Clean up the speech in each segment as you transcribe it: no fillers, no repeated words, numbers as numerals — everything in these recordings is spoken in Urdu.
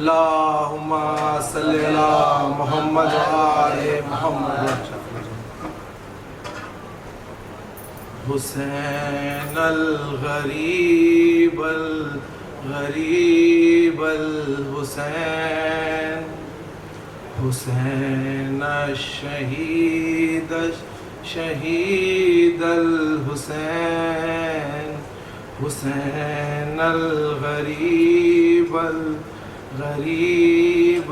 اللہم صلی علی محمد و آل محمد. حسین الغریب الغریب الحسین، حسین الشہید الشہید الحسین، حسین الغریب الغریب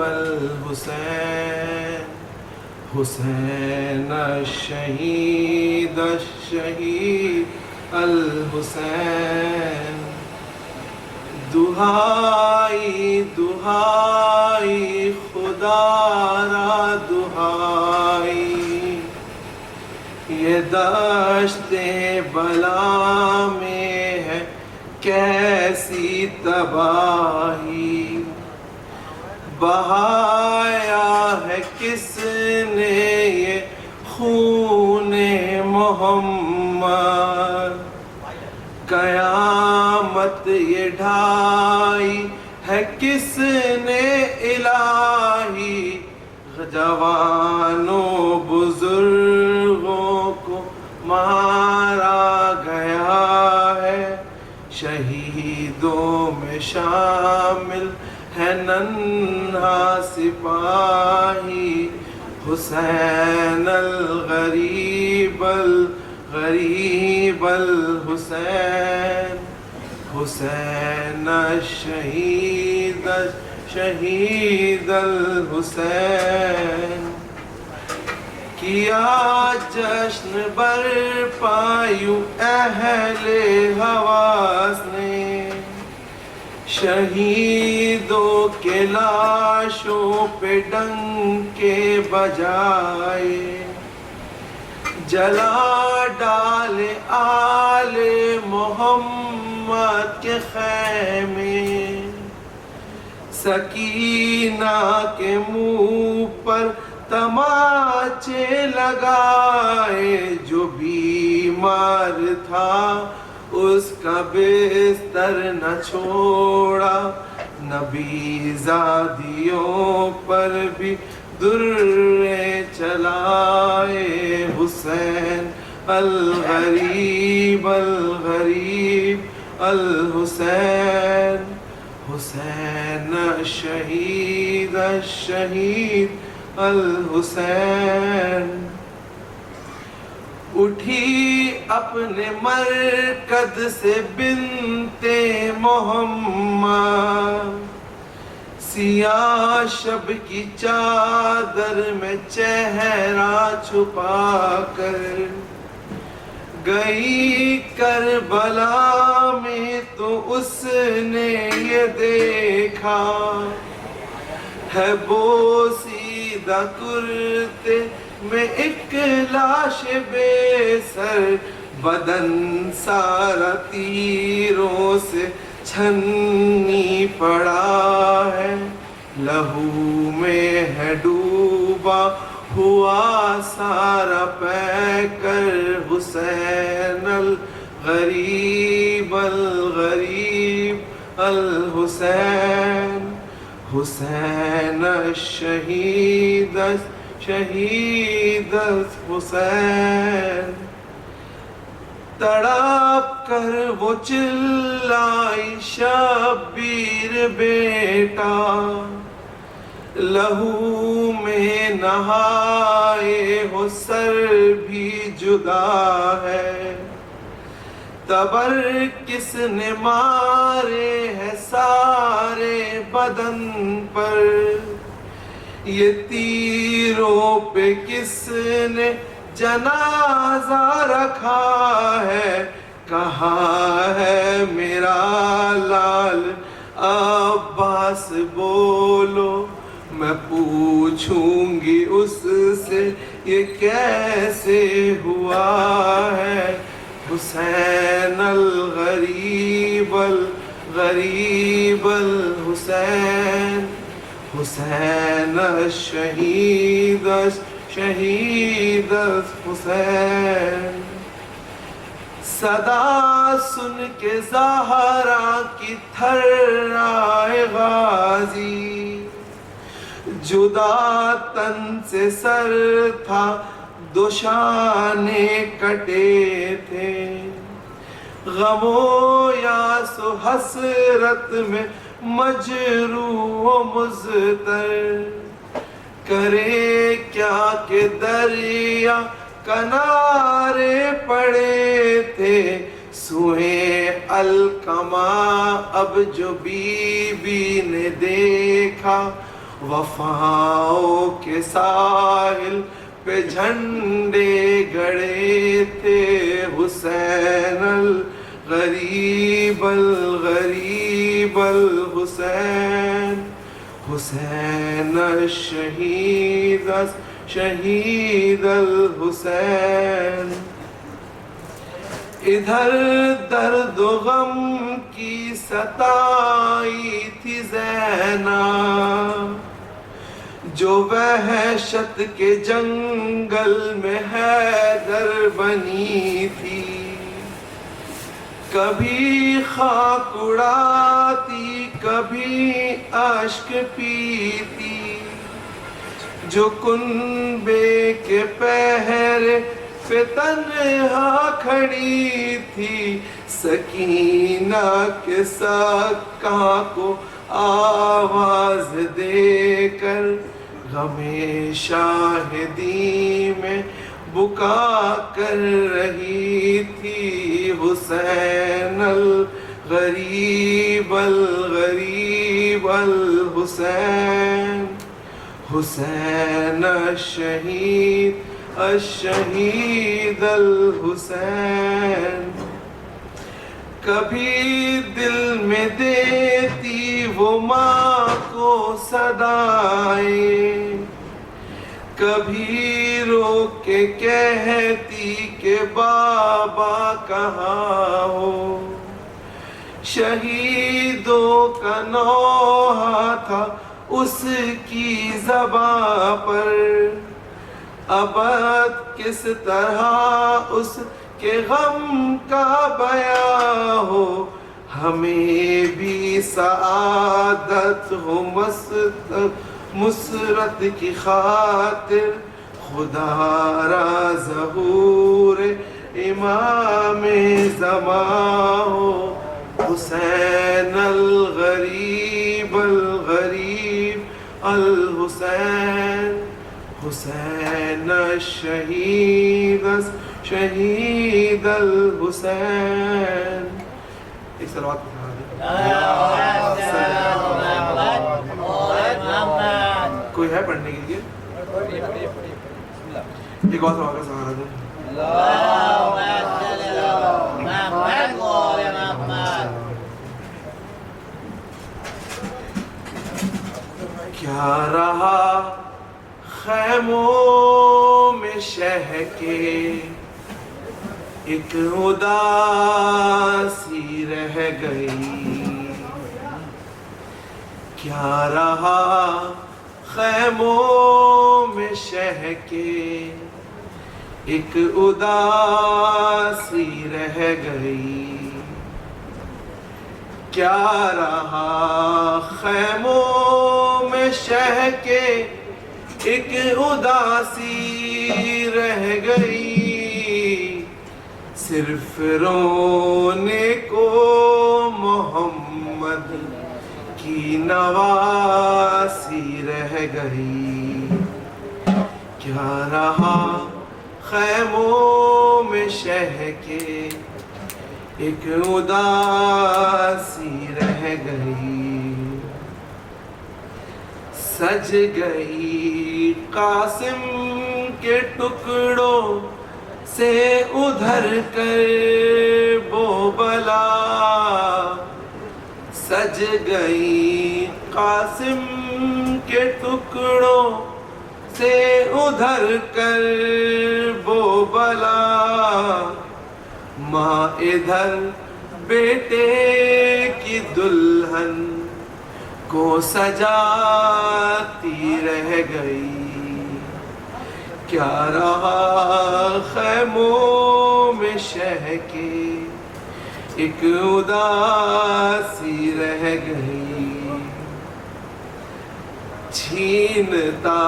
الحسین، حسین الشہید الشہید الحسین. دہائی دہائی خدا را دہائی، یہ دشت بلا میں ہے کیسی تباہی، بہایا ہے کس نے یہ خون محمد، قیامت یہ ڈھائی ہے کس نے الہی، جوانوں بزرگوں کو مارا گیا ہے، شہیدوں میں شامل ہے ننھا سپاہی. حسین الغریب الغریب الحسین، حسین الشہید الشہید الحسین. کیا جشن برپا یوں اہل حواس نے، شہیدوں کے لاشوں پہ ڈنکے بجائے، جلا ڈالے آل محمد کے خیمے، سکینہ کے منہ پر تماچے لگائے، جو بیمار تھا اس کا بستر نہ چھوڑا، نبی زادیوں پر بھی درے چلائے. حسین الغریب الغریب الحسین، حسین الشہید الشہید الحسین. اٹھی اپنے مرکز سے بنت محمد، سیاہ شب کی چادر میں چہرہ چھپا کر، گئی کربلا میں تو اس نے یہ دیکھا، ہے بوسیدہ کرتے میں ایک لاش بے سر، بدن سارا تیروں سے چھنی پڑا ہے، لہو میں ہے ڈوبا ہوا سارا پیکر. حسین الغریب الغریب الحسین، حسین الشہید شہید الحسین. تڑپ کر وہ چلائی شبیر بیٹا، لہو میں نہائے ہو سر بھی جدا ہے، تبر کس نے مارے ہے سارے بدن پر، یہ تیروں پہ کس نے جنازہ رکھا ہے، کہاں ہے میرا لال عباس بولو، میں پوچھوں گی اس سے یہ کیسے ہوا ہے. حسین الغریب الغریب الحسین، حسین الشہید الشہید الحسین. صدا سن کے زہرا کی تھر آئے غازی، جدا تن سے سر تھا دو شانے کٹے تھے، غم و یاس و حسرت میں مجروح و مضطر، کرے کیا کہ دریا کنارے پڑے تھے، سوئے القما اب جو بی بی نے دیکھا، وفاؤں کے ساحل پہ جھنڈے گڑے تھے، حسین الغریب الغریب الحسین، حسین الشہید شہید الحسین۔ ادھر درد و غم کی ستائی تھی زینب، جو وحشت کے جنگل میں حیدر بنی تھی، کبھی خاک اڑاتی کبھی اشک پیتی، جو کنبے کے پہرے پہ تنہا کھڑی تھی، سکینہ کے سکہ کو آواز دے کر، غم شاہدی میں بکا کر رہی تھی، حسین الغریب الغریب الحسین، حسین الشہید الشہید الحسین۔ کبھی دل میں دیتی وہ ماں کو صدائیں، کبھی رو کے کہتی کہ بابا کہاں ہو، شہیدوں کا نوحہ تھا اس کی زباں پر، ابد کس طرح اس کہ غم کا بیاں ہو، ہمیں بھی سعادت ہو مسرت کی خاطر، خدا را ظہور امام زمان ہو، حسین الغریب الغریب الحسین، حسین الشہید شہید الحسین۔ ایک صلوات کوئی ہے پڑھنے کے لیے؟ ایک اور سوال کا سہارا دیں۔ کیا رہا خیموں میں شہ کے، ایک اداسی رہ گئی، کیا رہا خیموں میں شہ کے، ایک اداسی رہ گئی، کیا رہا خیموں میں شہ کے، ایک اداسی رہ گئی، صرف رونے کو محمد کی نواسی رہ گئی، کیا رہا خیموں میں شہ کے، ایک اداسی رہ گئی، سج گئی قاسم کے ٹکڑوں سے ادھر کر بو بلا، سج گئی قاسم کے ٹکڑوں سے ادھر کر بو بلا، ماں ادھر بیٹے کی دلہن کو سجاتی رہ گئی، کیا رہا خیموں میں شہ کے، ایک اداسی رہ گئی. چھینتا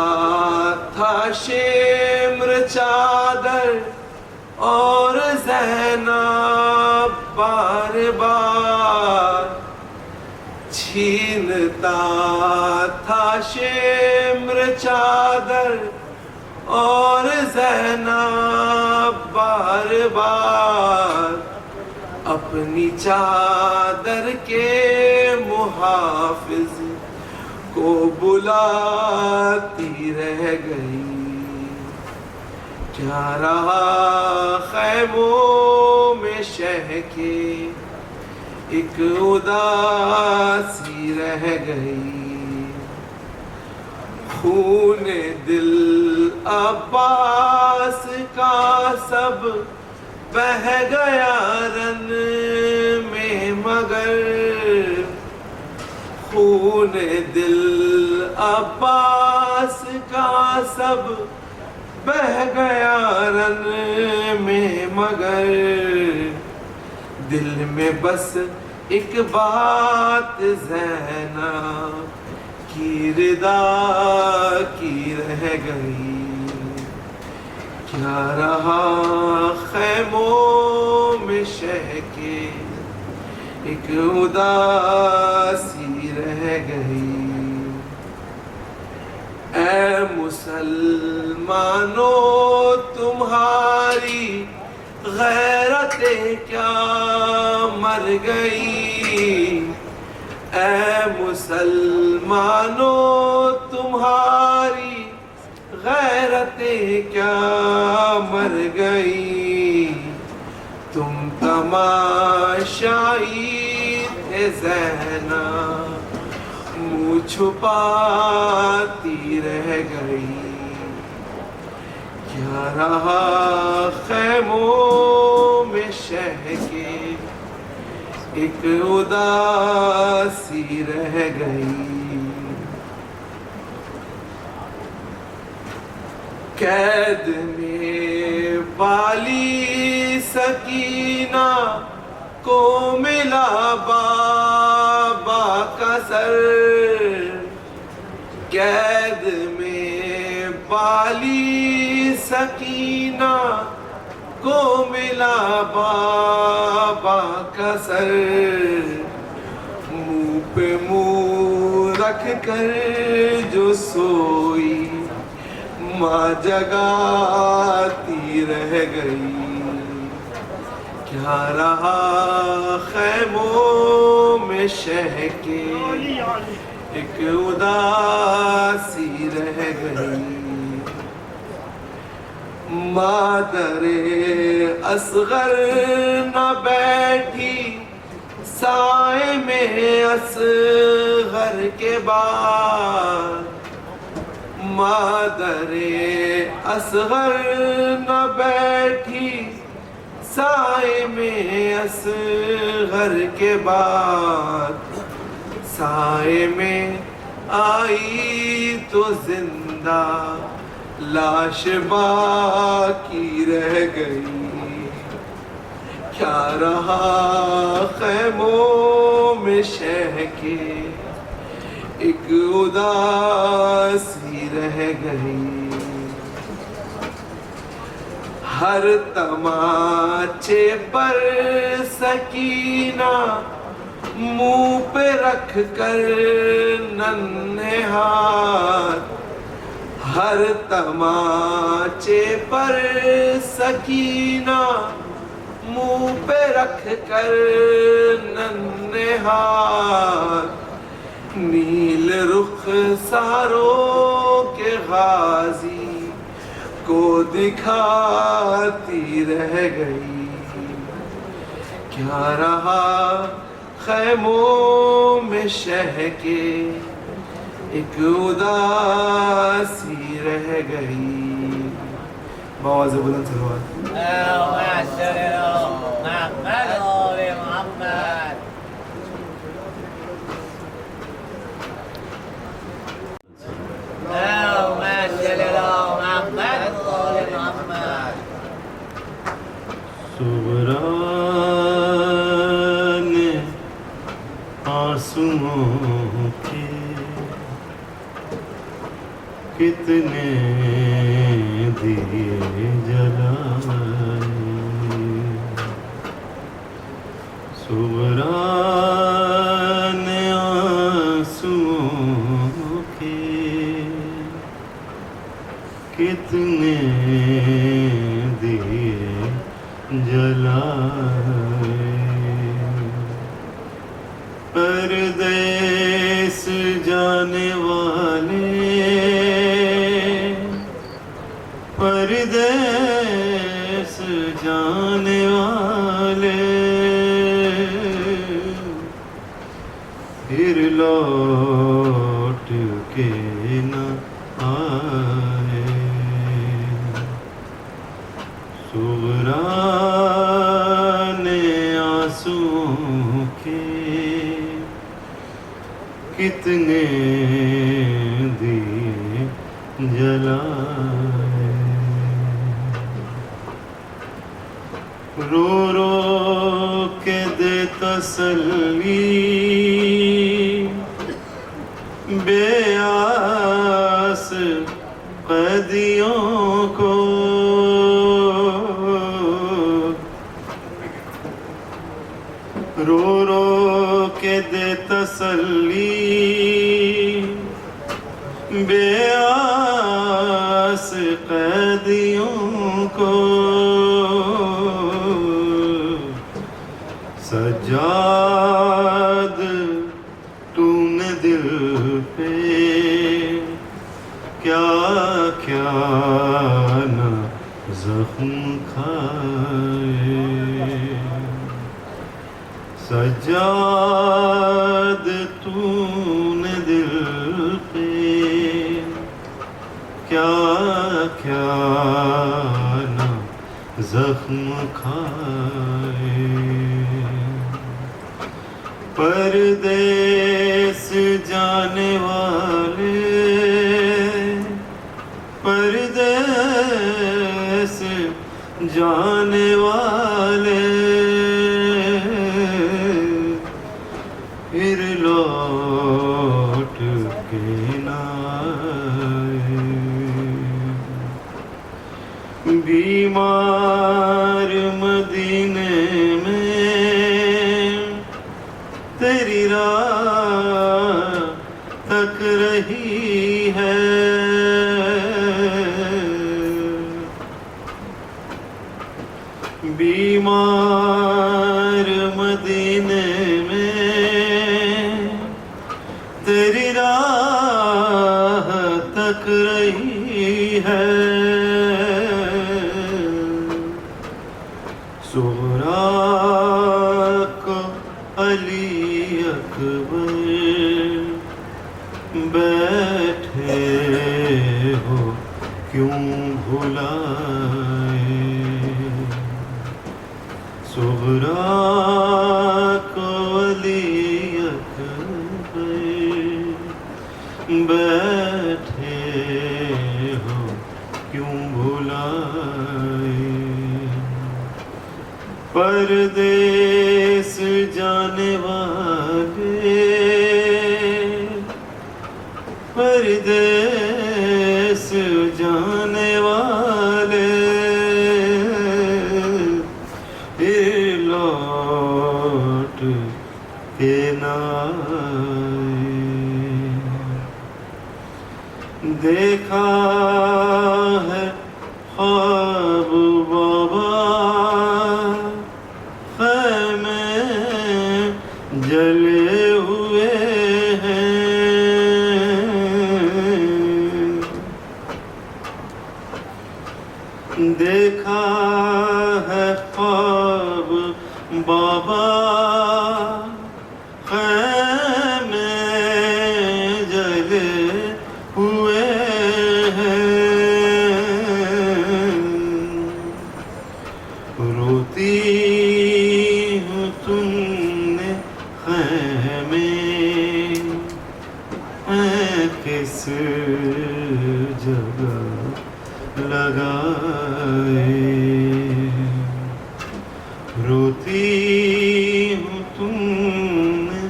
تھا شمر چادر اور زینب بار بار. چھینتا تھا شمر چادر اور زینب بار بار. اپنی چادر کے محافظ کو بلاتی رہ گئی. کیا رہا خیموں میں شہ کے ایک اداسی رہ گئی. خون دل عباس کا سب بہہ گیا رن میں مگر. خون دل عباس کا سب بہہ گیا رن میں مگر. دل میں بس ایک بات زینب کی رضا کی رہ گئی. کیا رہا خیموں میں شہ کے ایک اداسی رہ گئی. اے مسلمانوں تمہاری غیرتیں کیا مر گئی. اے مسلمانوں تمہاری غیرتیں کیا مر گئی. تم تماشائی تھے زینب منہ چھپاتی رہ گئی. کیا رہا خیموں میں شہ کے ایک اداسی رہ گئی. قید میں بالی سکینہ کو ملا بابا کا سر. قید میں بالی سکینہ کو ملا بابا کا سر. منہ پہ منہ رکھ کر جو سوئی ماں جگاتی رہ گئی. کیا رہا خیموں میں شہ کے ایک اداسی رہ گئی. مادر اصغر نہ بیٹھی سائے میں اصغر کے بعد. مادر اصغر نہ بیٹھی سائے میں اصغر کے بعد. سائے میں آئی تو زندہ لاش باقی رہ گئی. کیا رہا خیموں میں شہ کے ایک اداسی رہ گئی. ہر تماچے پر سکینہ منہ پہ رکھ کر ننھے ہاتھ. ہر تماچے پر سکینہ منہ پہ رکھ کر ننھے ہاتھ. نیل رخ ساروں کے غازی کو دکھاتی رہ گئی. کیا رہا خیموں میں شہ کے ایک اداسی رہ گئی. بآواز بلند صلوات. آنسوؤں کے کتنے دیے جلائے، صغرا نے آنسوؤں کے کتنے دیے جلائے، پردیس جانے والے پردیس جانے والے پھر لوٹ کے نہ آئے، صغرا نے آنسوؤں کے کتنے دیے جلائے، رو رو کے دے تسلی بے آس قیدیوں کو، رو رو کے دے تسلی بے آس قیدیوں کو، سجاد تو نے دل پہ کیا کیا نہ زخم کھائے، سجاد تو نے دل پہ کیا کیا نہ زخم کھائے، پردیس جانے والے پردیس جانے والے پھر لوٹ کے نہ آئے، بیمار مدینے میں تیری راہ تک رہی ہے، بیمار مدینے میں تیری راہ تک رہی ہے، صغرا کو علی اکبر بیٹھے ہو کیوں بھلائے، صغرا کو علی اکبر بیٹھے ہو کیوں بھلائے، پردیس جانے والے پردیس جانے والے پھر لوٹ کے نہ آئے، دیکھا ہے خواب بابا خیمے جلے ہوئے ہیں، دیکھا ہے خواب بابا خیمے جلے ہوئے ہیں، روتی ہوں تم نے خیمے میں کس جگہ لگائے، روتی ہوں تم نے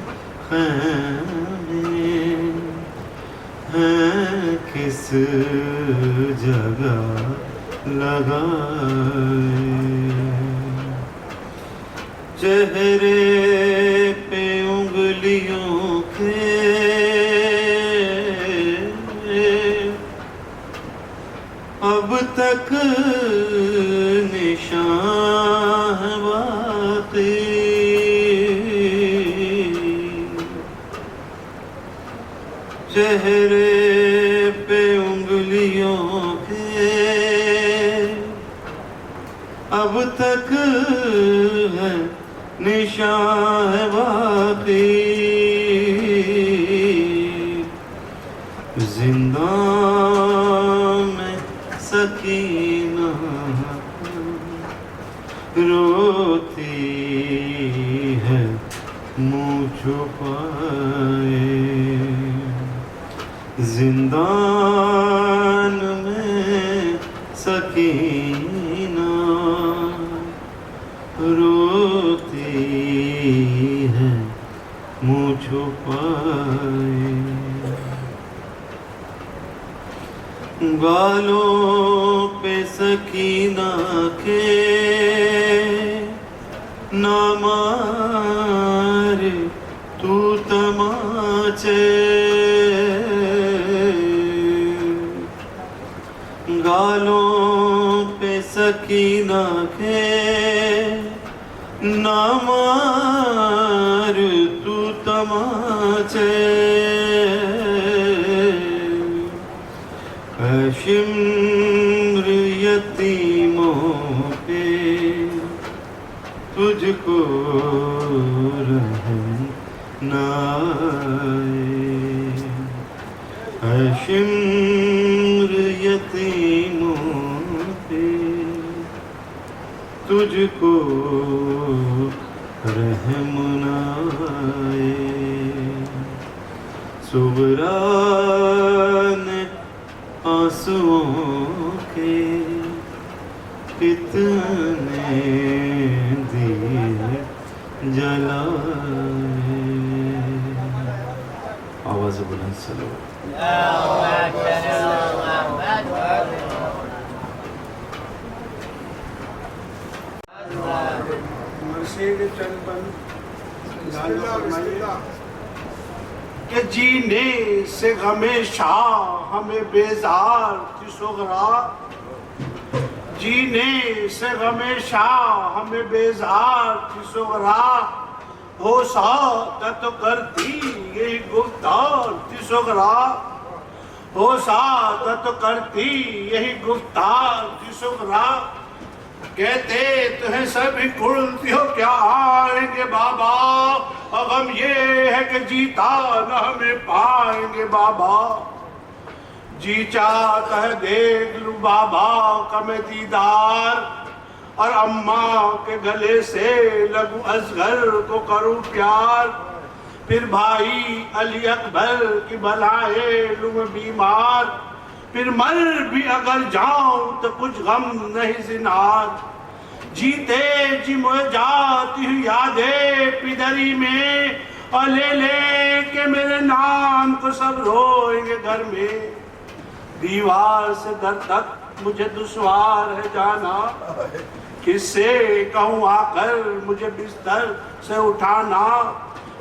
چہرے پہ انگلیوں کے اب تک نشان ہے باقی، چہرے پہ انگلیوں کے اب تک ہے نشان ہے باقی، زندان میں سکینہ روتی ہے منہ چھپائے، زندان میں سکینہ روتی ہے منہ چھپائے، گالوں پہ سکینہ کے نہ مارے تو تماچے، گالوں پہ سکینہ کے نہ مار تو تماچے، اے شمر یتیموں پہ تجھ کو رحم نہ آئے، اے شمر یتیموں پہ تجھ کو رحم نہ آئے، سغران آنسوؤں کے کتنے دیے جلائے، آواز بلند سلو کہ جینے سے غم شاہ ہمیں بیزار تھی سغرا، جینے سے غم شاہ ہمیں بیزار تھی سغرا، ہو سعادت تو کرتی یہی گفتار تھی سغرا، ہو سعادت تو کرتی یہی گفتار تھی سغرا، کہتے تمہیں سبھی کڑتی ہو کیا آئیں گے بابا، اور غم یہ ہے کہ جیتا نہ ہمیں پائیں گے بابا، جی چاہتا ہے دیکھ لوں بابا کا میں دیدار، اور اماں کے گلے سے لگوں اصغر کو کروں پیار، پھر بھائی علی اکبر کی بلائے لوں میں بیمار، پھر مر بھی اگر جاؤں تو کچھ غم نہیں زنار، جیتے جی مجھے جاتی ہوں یادیں پدری میں، اور لے لے کے میرے نام کو سب روئیں گے گھر میں، دیوار سے در تک مجھے دشوار ہے جانا، کس سے کہوں آ کر مجھے بستر سے اٹھانا،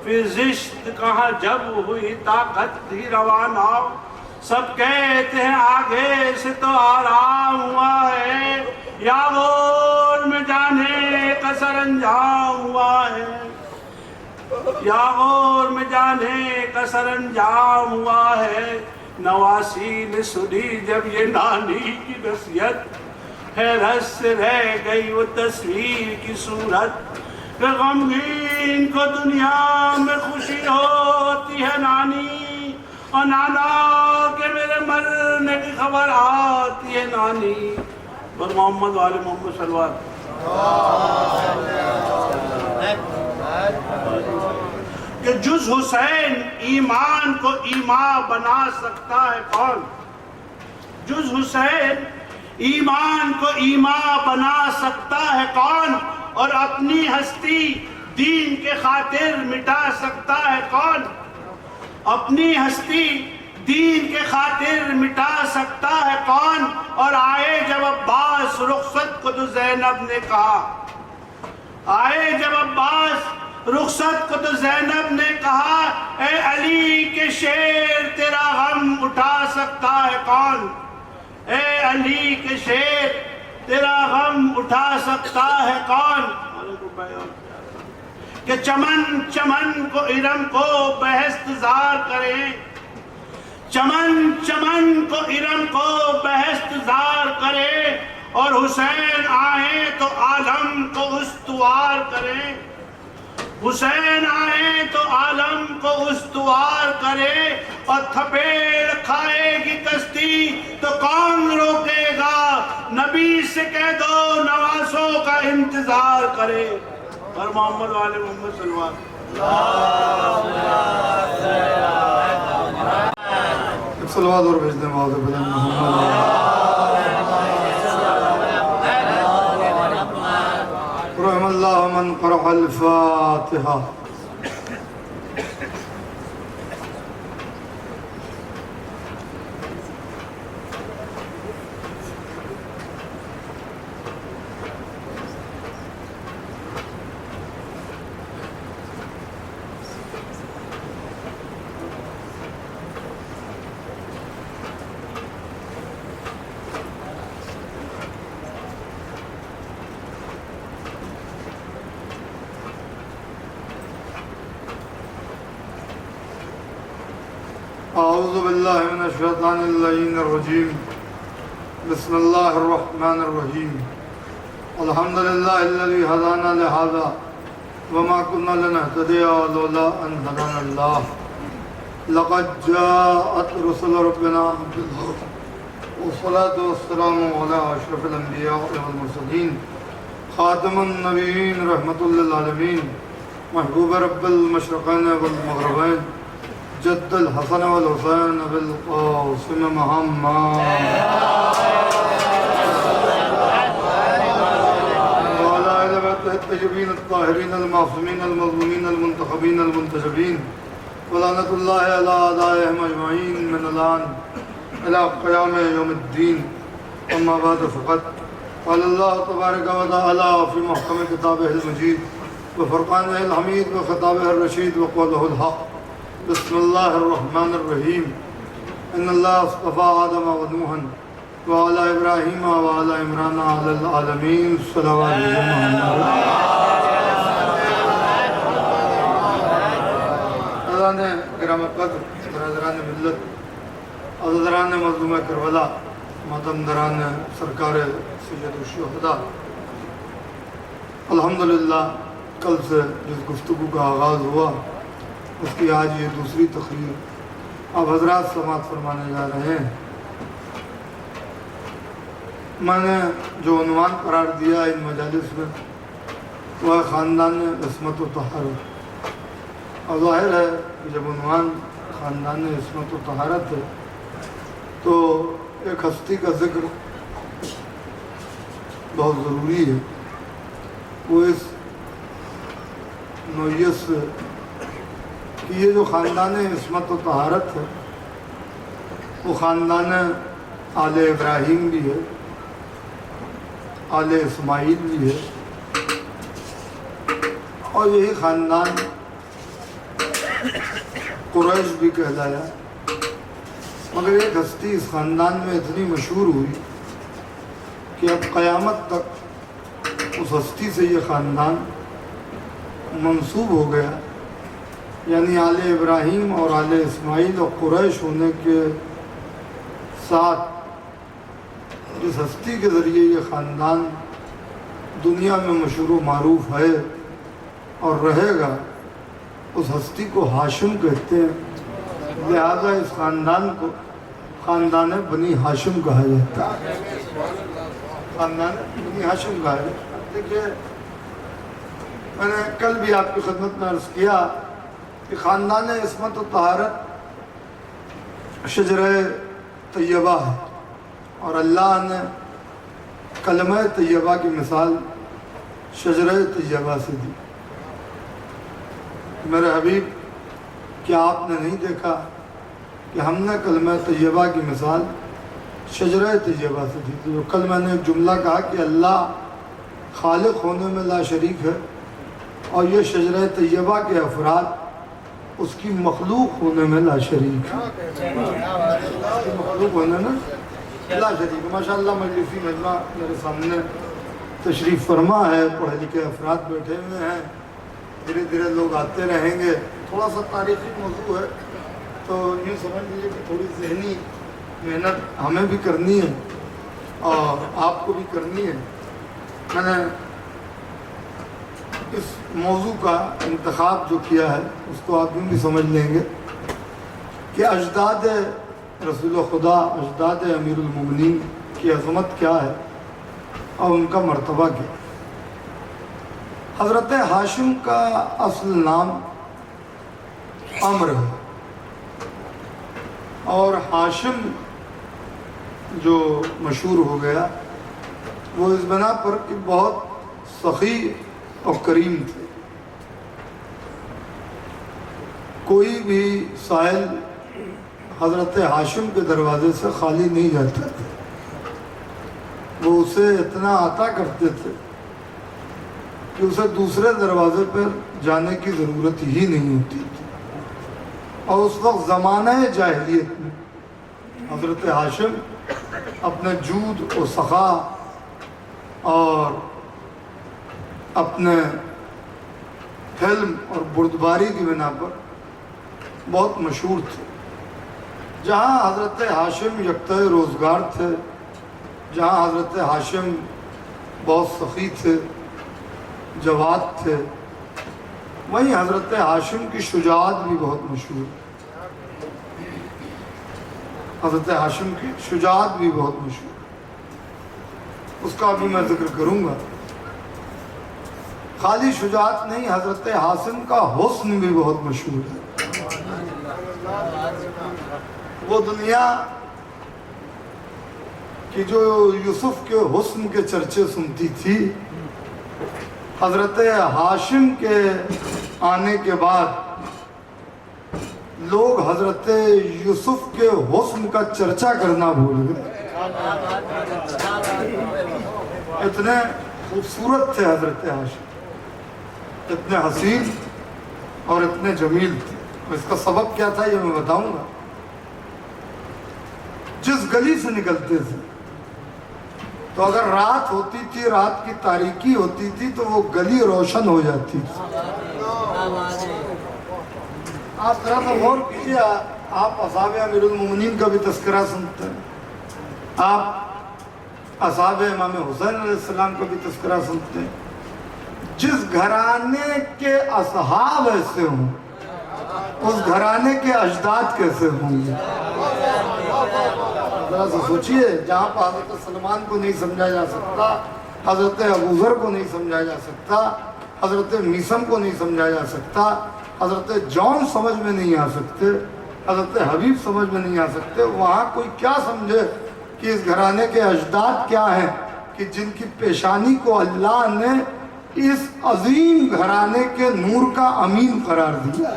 پھر زشت کہاں جب ہوئی طاقت ہی روانہ، سب کہتے ہیں آگے سے تو آرام ہوا ہے، یا غور میں جانے کا سر انجام ہوا ہے، یا غور میں جانے کا سر انجام ہوا ہے، نواسی نے سنی جب یہ نانی کی نصیحت، حیرت سے رہ گئی وہ تصویر کی صورت، کہ غمگین کو دنیا میں خوشی ہوتی ہے نانی، اور نانا کہ میرے مرنے کی خبر آتی ہے نانی، اور محمد والے محمد صلی اللہ علیہ وسلم، کہ جز حسین ایمان کو ایمان بنا سکتا ہے کون، جز حسین ایمان کو ایمان بنا سکتا ہے کون، اور اپنی ہستی دین کے خاطر مٹا سکتا ہے کون، اپنی ہستی دین کے خاطر مٹا سکتا ہے کون، اور آئے جب عباس رخصت کو تو زینب نے کہا آئے جب عباس رخصت کو تو زینب نے کہا اے علی کے شیر تیرا غم اٹھا سکتا ہے کون؟ اے علی کے شیر تیرا غم اٹھا سکتا ہے کون؟ کہ چمن چمن کو ارم کو بہشت زار کرے، چمن چمن کو ارم کو بہشت زار کرے، اور حسین آئیں تو عالم کو استوار کریں، حسین آئیں تو عالم کو استوار کرے، اور تھپیڑ کھائے گی کشتی تو کون روکے گا؟ نبی سے کہہ دو نوازوں کا انتظار کرے۔ اور محمد والے محمد صلی اللہ علیہ وسلم صلوات اور بھیج دیں مولا بلند محمد رحم اللہ من قرأ الفاتحہ۔ اعوذ باللہ من الشیطان اللعین الرجیم، بسم اللہ الرحمن الرحیم، الحمدللہ الذی ہدانا لہذا وما كنا لنهتدی لولا ان ہدانا اللہ، لقد جاءت رسل ربنا بالحق والصلاة والسلام علی اشرف الانبیاء والمرسلین، خاتم النبیین رحمت للعالمین، محبوب رب المشرقین والمغربین، جد الحسن والحسین بالقاسم محمد وعلى آل بیتہ الطیبین الطاہرین المعصومین المظلومین المنتخبین المنتجبین، ولعنۃ اللہ علی اعدائہم اجمعین من الآن الی قیام یوم الدین، اما بعد فقط قال اللہ تبارک و تعالی فی محکم کتابہ المجید وفرقانہ الحمید وخطابہ الرشید وقولہ الحق، بسم اللہ الرحمن الرحیم، ان اللہ اصطفى آدم و نوحا وعلی ابراہیم وعلی عمران علی العالمین صلوات محمد۔ حضران کرام قدر، برادران ملت، عزیزان مظلوم کربلا، ماتمدران سرکار سید الشہداء، الحمدللہ کل سے جس گفتگو کا آغاز ہوا اس کی آج یہ دوسری تقریر آپ حضرات سماعت فرمانے جا رہے ہیں۔ میں نے جو عنوان قرار دیا ان مجالس میں وہ ہے خاندان عصمت و طہارت، اور ظاہر ہے کہ جب عنوان خاندان عصمت و طہارت ہے تو ایک ہستی کا ذکر بہت ضروری ہے، وہ اس نوعیت سے کہ یہ جو خاندان عصمت و طہارت ہے وہ خاندان آل ابراہیم بھی ہے، آل اسماعیل بھی ہے، اور یہی خاندان قریش بھی کہلایا، مگر ایک ہستی اس خاندان میں اتنی مشہور ہوئی کہ اب قیامت تک اس ہستی سے یہ خاندان منسوب ہو گیا، یعنی آل ابراہیم اور آل اسماعیل اور قریش ہونے کے ساتھ جس ہستی کے ذریعے یہ خاندان دنیا میں مشہور و معروف ہے اور رہے گا اس ہستی کو ہاشم کہتے ہیں، لہذا اس خاندان کو خاندان بنی ہاشم کہا جاتا ہے، خاندان بنی ہاشم کہا جاتا ہے۔ دیکھیے میں نے کل بھی آپ کی خدمت میں عرض کیا کہ خاندان عصمت و طہارت شجرہ طیبہ ہے، اور اللہ نے کلمہ طیبہ کی مثال شجرہ طیبہ سے دی۔ میرے حبیب، کیا آپ نے نہیں دیکھا کہ ہم نے کلمہ طیبہ کی مثال شجرہ طیبہ سے دی تھی؟ کل میں نے ایک جملہ کہا کہ اللہ خالق ہونے میں لا شریک ہے، اور یہ شجرہ طیبہ کے افراد اس کی مخلوق ہونے میں لا شریک ہیں، مخلوق ہونے میں لا شریک۔ ماشاءاللہ مجلسی مجمع میرے سامنے تشریف فرما ہے، پڑھے لکھے افراد بیٹھے ہوئے ہیں، دھیرے دھیرے لوگ آتے رہیں گے۔ تھوڑا سا تاریخی موضوع ہے تو یوں سمجھ لیجیے کہ تھوڑی ذہنی محنت ہمیں بھی کرنی ہے اور آپ کو بھی کرنی ہے۔ میں نے اس موضوع کا انتخاب جو کیا ہے اس کو آپ بھی سمجھ لیں گے کہ اجداد رسول خدا، اجداد امیر المومنین کی عظمت کیا ہے اور ان کا مرتبہ کیا۔ حضرت ہاشم کا اصل نام عمرو ہے، اور ہاشم جو مشہور ہو گیا وہ اس بنا پر کہ بہت سخی اور کریم تھے۔ کوئی بھی سائل حضرت ہاشم کے دروازے سے خالی نہیں جاتا تھا، وہ اسے اتنا عطا کرتے تھے کہ اسے دوسرے دروازے پر جانے کی ضرورت ہی نہیں ہوتی تھی۔ اور اس وقت زمانہ جاہلیت میں حضرت ہاشم اپنے جود و سخا اور اپنے حلم اور بردباری کی بنا پر بہت مشہور تھے۔ جہاں حضرت ہاشم یکتۂ روزگار تھے، جہاں حضرت ہاشم بہت سخی تھے، جواد تھے، وہیں حضرت ہاشم کی شجاعت بھی بہت مشہور ہے۔ حضرت ہاشم کی شجاعت بھی بہت مشہور ہے، اس کا بھی میں ذکر کروں گا۔ خالی شجاعت نہیں، حضرت ہاشم کا حسن بھی بہت مشہور ہے۔ وہ دنیا کی جو یوسف کے حسن کے چرچے سنتی تھی، حضرت ہاشم کے آنے کے بعد لوگ حضرت یوسف کے حسن کا چرچا کرنا بھول گئے۔ اتنے خوبصورت تھے حضرت ہاشم، اتنے حسین اور اتنے جمیل تھے۔ اس کا سبب کیا تھا یہ میں بتاؤں گا۔ جس گلی سے نکلتے تھے تو اگر رات ہوتی تھی، رات کی تاریکی ہوتی تھی تو وہ گلی روشن ہو جاتی تھی۔ آپ ذرا سا غور کیجیے، آپ اصحاب امیر المومنین کا بھی تذکرہ سنتے ہیں، آپ اصحاب امام حسین علیہ السلام کا بھی تذکرہ سنتے ہیں۔ جس گھرانے کے اصحاب ایسے ہوں، اس گھرانے کے اجداد کیسے ہوں گے؟ ذرا سا سوچئے، جہاں پر حضرت سلمان کو نہیں سمجھا جا سکتا، حضرت ابوذر کو نہیں سمجھا جا سکتا، حضرت میثم کو نہیں سمجھا جا سکتا، حضرت جون سمجھ میں نہیں آ سکتے، حضرت حبیب سمجھ میں نہیں آ سکتے، وہاں کوئی کیا سمجھے کہ اس گھرانے کے اجداد کیا ہیں کہ جن کی پیشانی کو اللہ نے اس عظیم گھرانے کے نور کا امین قرار دیا،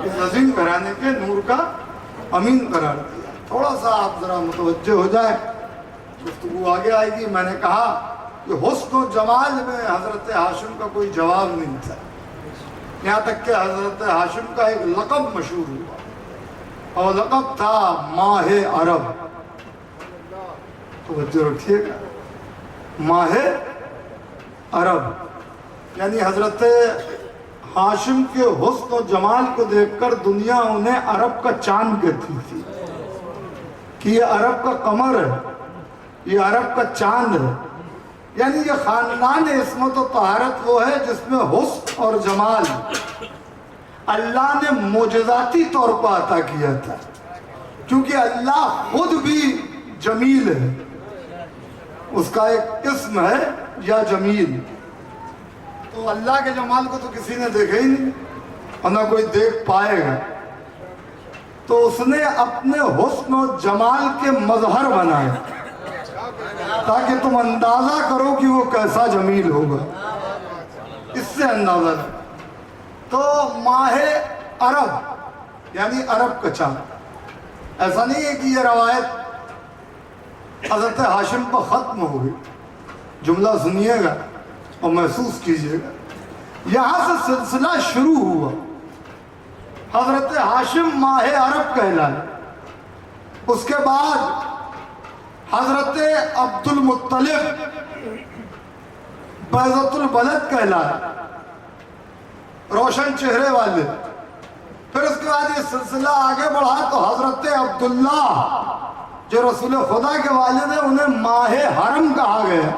اس عظیم گھرانے کے نور کا امین قرار دیا۔ تھوڑا سا آپ ذرا متوجہ ہو جائیں، گفتگو آگے آئے گی۔ میں نے کہا کہ حسن و جمال میں حضرت ہاشم کا کوئی جواب نہیں تھا، یہاں تک کہ حضرت ہاشم کا ایک لقب مشہور ہوا، اور لقب تھا ماہ عرب۔ توجہ رکھیے گا، ماہ عرب، یعنی حضرت ہاشم کے حسن و جمال کو دیکھ کر دنیا انہیں عرب کا چاند کہتی تھی کہ یہ عرب کا قمر ہے، یہ عرب کا چاند ہے۔ یعنی یہ خاندان عصمت و طہارت وہ ہے جس میں حسن اور جمال اللہ نے معجزاتی طور پر عطا کیا تھا، کیونکہ اللہ خود بھی جمیل ہے، اس کا ایک اسم ہے یا جمیل۔ تو اللہ کے جمال کو تو کسی نے دیکھا ہی نہیں اور نہ کوئی دیکھ پائے گا، تو اس نے اپنے حسن و جمال کے مظہر بنائے تاکہ تم اندازہ کرو کہ وہ کیسا جمیل ہوگا، اس سے اندازہ لگا۔ تو ماہ عرب یعنی عرب کا چاند، ایسا نہیں ہے کہ یہ روایت حضرت ہاشم پر ختم ہو گئی۔ جملہ سنیے گا، اور محسوس کیجئے گا یہاں سے سلسلہ شروع ہوا. حضرت ہاشم ماہ عرب کہلائے, اس کے بعد حضرت عبد المطلب بیضۃ البلد کہلائے, روشن چہرے والے. پھر اس کے بعد یہ سلسلہ آگے بڑھا تو حضرت عبداللہ جو رسول خدا کے والد ہیں انہیں ماہ حرم کہا گیا.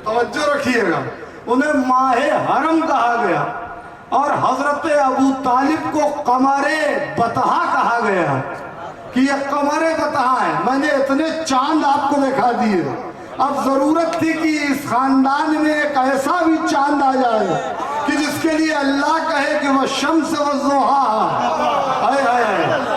توجہ رکھیے گا, انہیں ماہ حرم کہا گیا. اور حضرت ابو طالب کو قمر بطحا کہا گیا کہ یہ قمر بطحا ہے, میں نے اتنے چاند آپ کو دکھا دیے. اب ضرورت تھی کہ اس خاندان میں ایک ایسا بھی چاند آ جائے کہ جس کے لیے اللہ کہے کہ وہ شمس والضحیٰ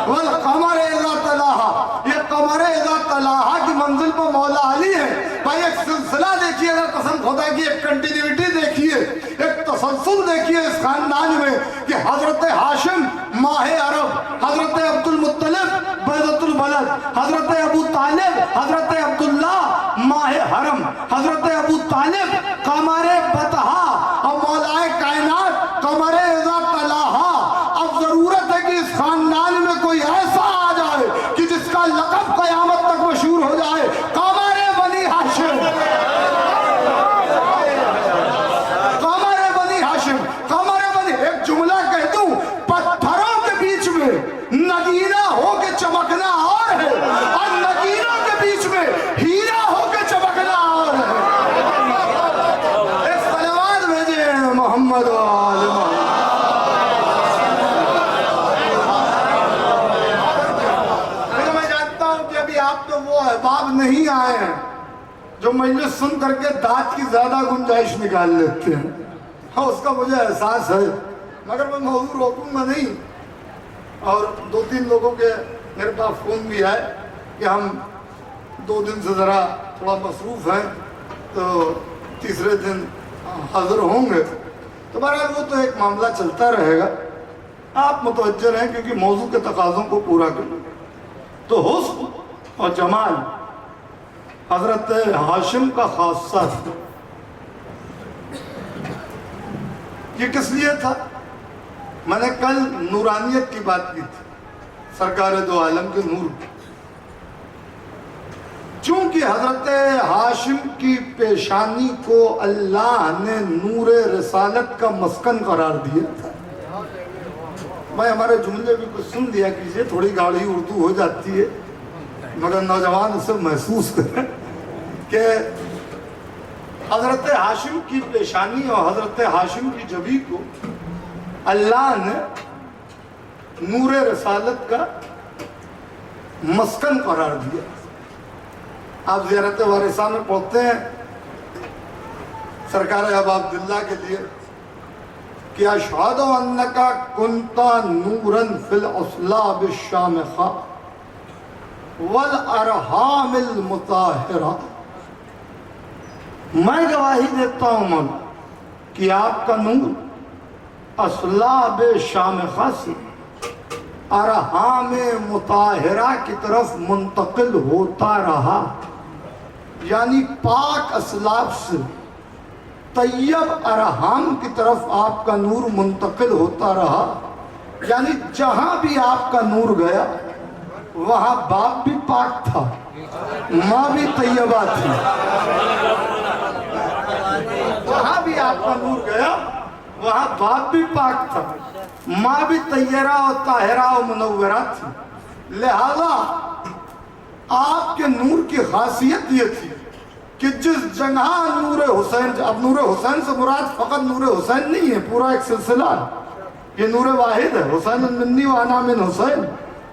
والقمر اذا تلاہا. یہ قمر اذا تلاہا کی منزل پر مولا علی ہے. بھائی ایک سلسلہ دیکھیے گا, قسم خدا کی ایک کنٹینیوٹی دیکھیے, ایک تسلسل دیکھیے اس خاندان میں کہ حضرت ہاشم ماہ عرب, حضرت عبد المطلب بیضۃ البلد, حضرت ابو طالب حضرت عبداللہ ماہ حرم, حضرت ابو طالب قمر بطحا, اور مولا کائنات قمر اذا تلاہا. اب ضرورت ہے کہ اس خاندان میں کوئی ایسا آ جائے کہ جس کا لقب قیامت تک مشہور ہو جائے, قمر بنی ہاشم. قمر بنی ہاشم, قمر بنی. ایک جملہ کہہ دوں, پتھروں کے بیچ میں نگینہ ہو کے چمکنا اور ہے, اور نگینوں کے بیچ میں ہیرا ہو کے چمکنا اور ہے. ایک صلوات بھیجے محمد و آل محمد. میں جانتا ہوں کہ ابھی آپ تو وہ احباب نہیں آئے ہیں جو مجلس سن کر کے دانت کی زیادہ گنجائش نکال لیتے ہیں. ہاں اس کا مجھے احساس ہے, مگر میں موضوع روکوں گا نہیں. اور 2-3 لوگوں کے میرے پاس فون بھی ہے کہ ہم 2 دن سے ذرا تھوڑا مصروف ہیں تو تیسرے دن حاضر ہوں گے. تو بہرحال وہ تو ایک معاملہ چلتا رہے گا, آپ متوجہ رہیں کیونکہ موضوع کے تقاضوں کو پورا کریں. تو حسن اور جمال حضرت ہاشم کا خاصہ تھا. یہ کس لیے تھا؟ میں نے کل نورانیت کی بات کی تھی, سرکار دو عالم کے نور. چونکہ حضرت ہاشم کی پیشانی کو اللہ نے نور رسالت کا مسکن قرار دیا تھا. میں ہمارے جملے بھی کچھ سن لیا کیجئے, تھوڑی گاڑی اردو ہو جاتی ہے مگر نوجوان اسے محسوس کریں کہ حضرت ہاشم کی پیشانی اور حضرت ہاشم کی جبی کو اللہ نے نور رسالت کا مسکن قرار دیا. آپ زیارت وارثہ میں پڑھتے ہیں سرکار ابا عبداللہ کے لیے کہ اشہد انک کنت نورا فی الاصلاب الشامخہ والارحام المطہرہ. میں گواہی دیتا ہوں مولا کہ آپ کا نور اصلاب شامخہ سے ارحام مطہرہ کی طرف منتقل ہوتا رہا. یعنی پاک اصلاب سے طیب ارحام کی طرف آپ کا نور منتقل ہوتا رہا. یعنی جہاں بھی آپ کا نور گیا وہاں باپ بھی پاک تھا, ماں بھی طیبہ تھی. جہاں بھی آپ کا نور گیا وہاں باپ بھی پاک تھا, ماں بھی طیرہ و طاہرہ و منورہ تھی. لہذا آپ کے نور کی خاصیت یہ تھی کہ جس جگہ نور حسین, اب نور حسین سے مراد فقط نور حسین نہیں ہے, پورا ایک سلسلہ ہے. یہ نور واحد ہے, حسین منی و انا من حسین,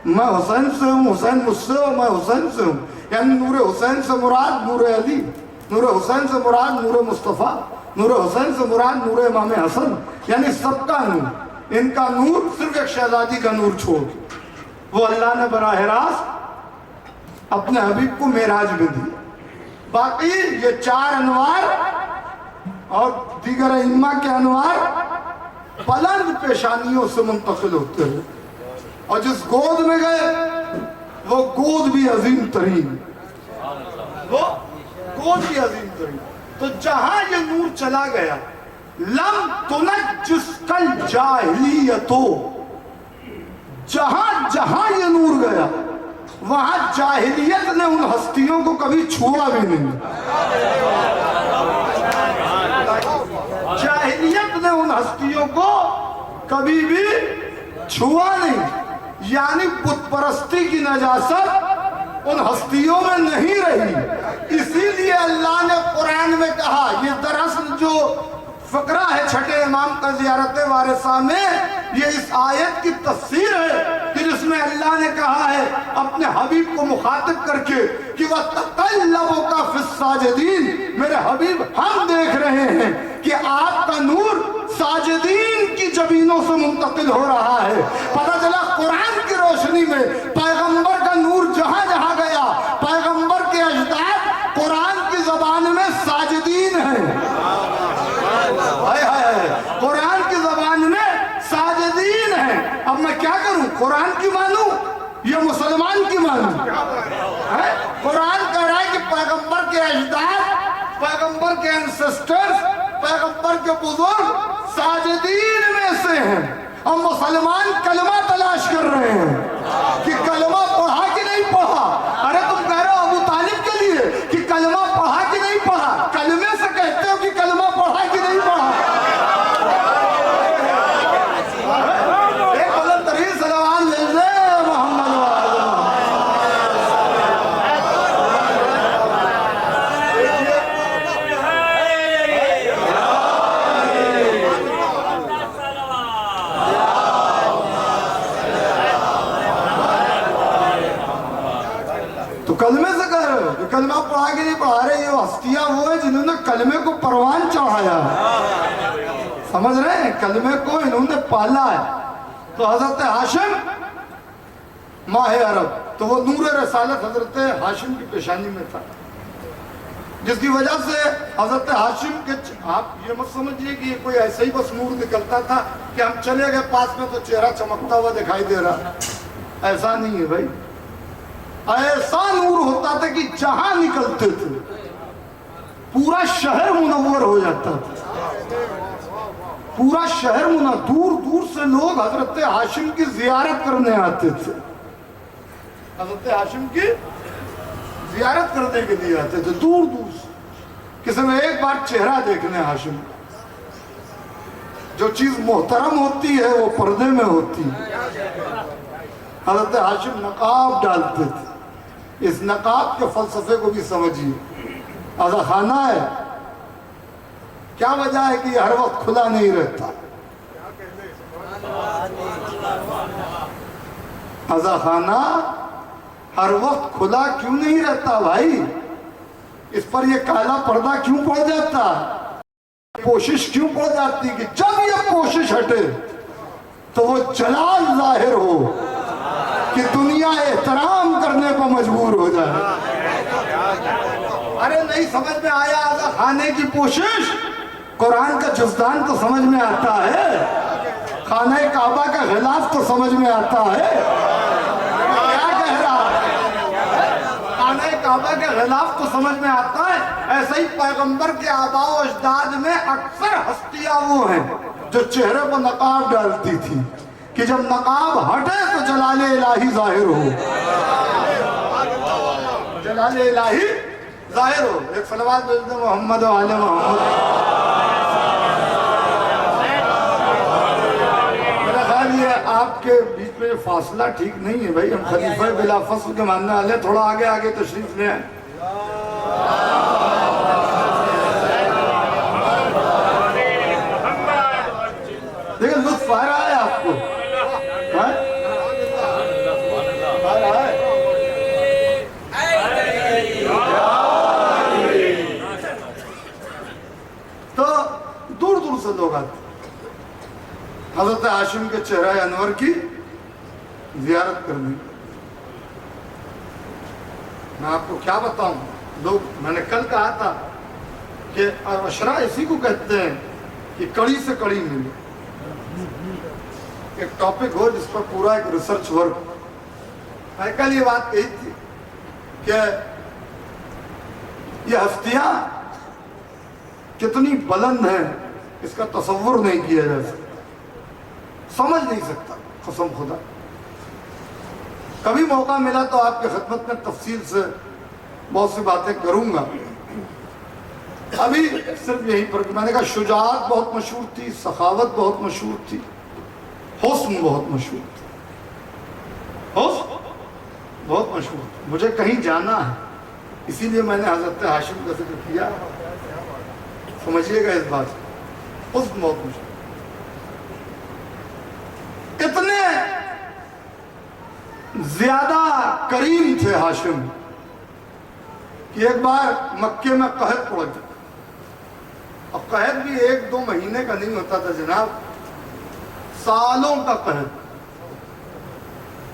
میں حسین سے ہوں, حسین مجھ سے ہوں, میں حسین سے ہوں. یعنی نور حسین سے مراد نور علی, نور حسین سے مراد نور مصطفیٰ, نور حسین سے مراد نور امام حسن. یعنی سب کا نور. ان کا نور صرف ایک شہزادی کا نور چھوڑ وہ اللہ نے براہ راست اپنے حبیب کو معراج میں دیا. باقی یہ 4 انوار اور دیگر ائمہ کے انوار بلند پیشانیوں سے منتقل ہوتے ہیں, اور جس گود میں گئے وہ گود بھی عظیم ترین, وہ گود بھی عظیم ترین. تو جہاں یہ نور چلا گیا لم تنجس کل جاہلیتو، جہاں جہاں یہ نور گیا وہاں جاہلیت نے ان ہستیوں کو کبھی چھوا بھی نہیں، جاہلیت نے ان ہستیوں کو کبھی بھی چھوا نہیں، یعنی بت پرستی کی نجاست ان ہستیوں میں نہیں رہی۔ اسی لیے اللہ نے قرآن میں کہا، یہ دراصل جو فقرہ ہے چھٹے امام کا زیارت وارثہ میں، یہ اس آیت کی تفسیر ہے کہ جس میں اللہ نے کہا ہے اپنے حبیب کو مخاطب کر کے کہ وَتَقَلَّبُكَ فِي السَّاجِدِينَ، میرے حبیب ہم دیکھ رہے ہیں کہ آپ کا نور ساجدین کی جبینوں سے منتقل ہو رہا ہے۔ پتہ چلا قرآن کی روشنی میں پیغمبر کا نور جہاں جہاں گیا، پیغمبر کے اجداد قرآن کی زبان میں ساجدین ہیں، قرآن کی زبان میں ساجدین ہیں۔ اب میں کیا کروں، قرآن کی مانوں یا مسلمان کی مانوں؟ قرآن کہہ رہا ہے کہ پیغمبر کے اجداد، پیغمبر کے انسسٹرز، پیغمبر کے بزرگ ساجدین میں سے ہیں، اور مسلمان کلمہ تلاش کر رہے ہیں کہ کلمہ پڑھا کہ نہیں پڑھا۔ ارے تم کہہ رہے ہو ابو طالب کے لیے کہ کلمہ پڑھا کہ نہیں پڑھا، کلمے سے کہتے ہو کہ کلمہ پڑھا کہ نہیں پڑھا۔ ایک بلند ترین صلوات بھیج دے محمد تو کلمے سے کہہ رہے ہو کہ کلمہ پڑھا کے نہیں پڑھا رہے، یہ ہستیاں وہ ہیں جنہوں نے کلمے کو پروان چڑھایا، سمجھ رہے ہیں، کلمے کو انہوں نے پالا ہے۔ تو حضرت ہاشم ماہ عرب، تو وہ نور رسالت حضرت ہاشم کی پیشانی میں تھا، جس کی وجہ سے حضرت ہاشم کے، آپ یہ مت سمجھئے کہ یہ کوئی ایسے ہی بس نور نکلتا تھا کہ ہم چلے گئے پاس میں تو چہرہ چمکتا ہوا دکھائی دے رہا، ایسا نہیں ہے بھائی، ایسا نور ہوتا تھا کہ جہاں نکلتے تھے پورا شہر منور ہو جاتا تھا، پورا شہر منور، دور دور سے لوگ حضرت ہاشم کی زیارت کرنے آتے تھے، حضرت ہاشم کی زیارت کرنے کے لیے آتے تھے دور دور سے، کسی میں ایک بار چہرہ دیکھنے ہاشم، جو چیز محترم ہوتی ہے وہ پردے میں ہوتی ہے۔ حضرت ہاشم نقاب ڈالتے تھے، اس نقاب کے فلسفے کو بھی سمجھیے، عزا خانہ ہے، کیا وجہ ہے کہ یہ ہر وقت کھلا نہیں رہتا؟ عزا خانہ ہر وقت کھلا کیوں نہیں رہتا بھائی؟ اس پر یہ کالا پردہ کیوں پڑ جاتا؟ کوشش کیوں پڑ جاتی کہ جب یہ کوشش ہٹے تو وہ جلال ظاہر ہو کہ دنیا احترام کرنے کو مجبور ہو جائے۔ ارے نہیں سمجھ میں آیا آزا خانے کی کوشش؟ قرآن کا جزدان تو سمجھ میں آتا ہے، خانہ کعبہ کا غلاف تو سمجھ میں آتا ہے، کیا کہہ رہا ہے؟ خانہ کعبہ کے غلاف تو سمجھ میں آتا ہے۔ ایسے ہی پیغمبر کے آباء و اجداد میں اکثر ہستیاں وہ ہیں جو چہرے پر نقاب ڈالتی تھی کہ جب نقاب ہٹے تو جلال الہی ظاہر ہو، جلال الہی ظاہر ہو۔ ایک صلوات بھیج دیں محمد و آل محمد۔ میرا خیال یہ آپ کے بیچ میں فاصلہ ٹھیک نہیں ہے بھائی، ہم خلیفہ بلا فصل کے ماننے والے، تھوڑا آگے آگے تشریف لیں۔ دیکھیں لطف آ رہا ہے آپ کو؟ تو دور دور سے لوگ آتے حضرت ہاشم کے چہرہ انور کی زیارت کرنے۔ میں آپ کو کیا بتاؤں، لوگ، میں نے کل کہا تھا کہ اشرا اسی کو کہتے ہیں کہ کڑی سے کڑی ملے، ایک ٹاپک ہو جس پر پورا ایک ریسرچ ورک۔ میں کل یہ بات کہی تھی کہ یہ ہستیاں کتنی بلند ہیں اس کا تصور نہیں کیا جا سکتا، سمجھ نہیں سکتا قسم خدا۔ کبھی موقع ملا تو آپ کی خدمت میں تفصیل سے بہت سی باتیں کروں گا۔ ابھی صرف یہیں پر میں نے کہا شجاعت بہت مشہور تھی، سخاوت بہت مشہور تھی، حسن بہت مشہور تھی، حسن بہت مشہور تھی۔ مجھے کہیں جانا ہے اسی لیے میں نے حضرت ہاشم کا ذکر کیا، سمجھیے گا اس بات کو، حسن بہت مشہور۔ اتنے زیادہ کریم تھے ہاشم کہ ایک بار مکے میں قحط پڑ گیا، اور قحط بھی 1-2 مہینے کا نہیں ہوتا تھا جناب، سالوں کا قحط،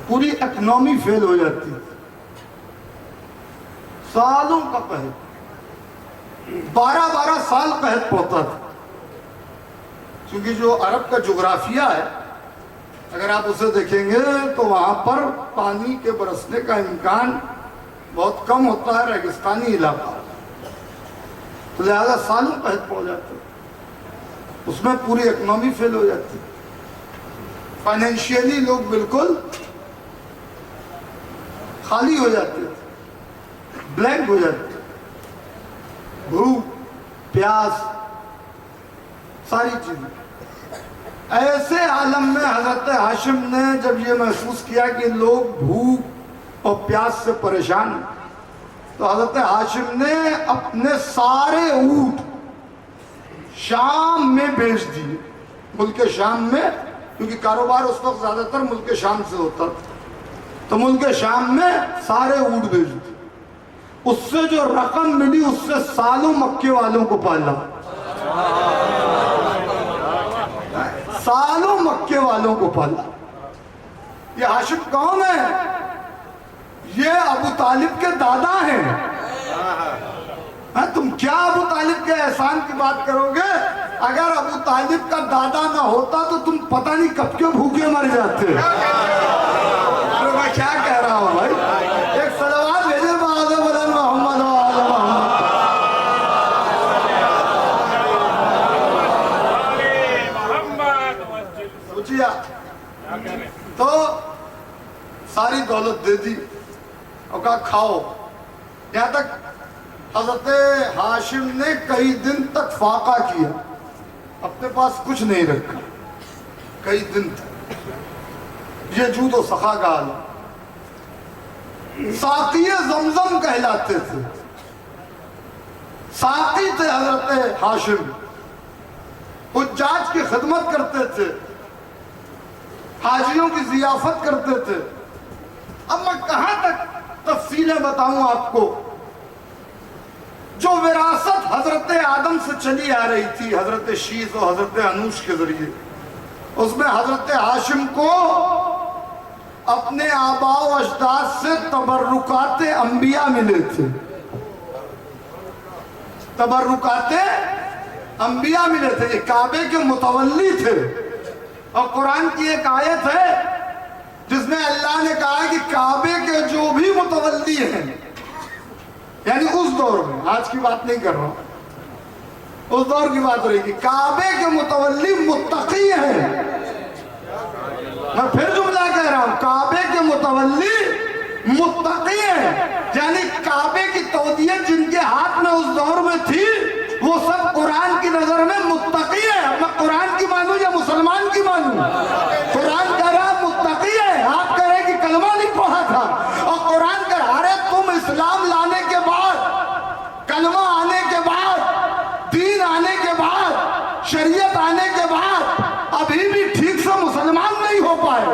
پوری اکنامی فیل ہو جاتی، سالوں کا قحط، 12 سال قحط پڑتا تھا، کیونکہ جو عرب کا جغرافیہ ہے اگر آپ اسے دیکھیں گے تو وہاں پر پانی کے برسنے کا امکان بہت کم ہوتا ہے، ریگستانی علاقہ، تو لہذا سالوں قحط پڑ جاتے، اس میں پوری اکنامی فیل ہو جاتی، فائنینشیلی لوگ بالکل خالی ہو جاتے، بلینک ہو جاتے، بھوک پیاس ساری چیزیں۔ ایسے عالم میں حضرت ہاشم نے جب یہ محسوس کیا کہ لوگ بھوک اور پیاس سے پریشان ہیں، تو حضرت ہاشم نے اپنے سارے اونٹ شام میں بیچ دیے، ملک شام میں، کیونکہ کاروبار اس وقت زیادہ تر ملک شام سے ہوتا تھا، تو ملک شام میں سارے اونٹ بیچ دیے، اس سے جو رقم ملی اس سے سالوں مکے والوں کو پالا، سالوں مکے والوں کو پالا۔ یہ ہاشم کون ہے؟ یہ ابو طالب کے دادا ہیں۔ تم کیا ابو طالب کے احسان کی بات کرو گے؟ اگر ابو طالب کا دادا نہ ہوتا تو تم پتہ نہیں کب کے بھوکے مر جاتے۔ میں کیا کہہ رہا ہوں بھائی، ایک صلوات بھیجے محمد سوچیا تو ساری دولت دے دی اور کہا کھاؤ، یہاں تک حضرت ہاشم نے کئی دن تک فاقہ کیا، اپنے پاس کچھ نہیں رکھا کئی دن تک، یہ جود و سخا کا حال، ساقی زمزم کہلاتے تھے، ساقی تھے حضرت ہاشم، حجاج کی خدمت کرتے تھے، حاجیوں کی ضیافت کرتے تھے۔ اب میں کہاں تک تفصیلیں بتاؤں آپ کو، جو وراثت حضرت آدم سے چلی آ رہی تھی حضرت شیث اور حضرت انوش کے ذریعے، اس میں حضرت ہاشم کو اپنے آباء و اجداد سے تبرکات انبیاء ملے تھے، تبرکات انبیاء ملے تھے، یہ کعبے کے متولی تھے، اور قرآن کی ایک آیت ہے جس میں اللہ نے کہا کہ کعبے کے جو بھی متولی ہیں، یعنی اس دور میں، آج کی بات نہیں کر رہا ہوں، اس دور کی بات ہو رہی کہ کعبے کے متولی متقی ہیں، میں پھر جملہ کہہ رہا ہوں، کعبے کے متولی متقی ہیں، یعنی کعبے کی تودیت جن کے ہاتھ میں اس دور میں تھی وہ سب قرآن کی نظر میں متقی ہے۔ میں قرآن کی مانوں یا مسلمان کی مانوں؟ قرآن کہہ رہا متقی ہے، آپ کہہ رہے کہ کلمہ نہیں پڑھا تھا، اور قرآن کہہ رہا ہے تم اسلام لانے کے بعد، کلمہ آنے کے بعد، دین آنے کے بعد، شریعت آنے کے بعد ابھی بھی ٹھیک سے مسلمان نہیں ہو پائے،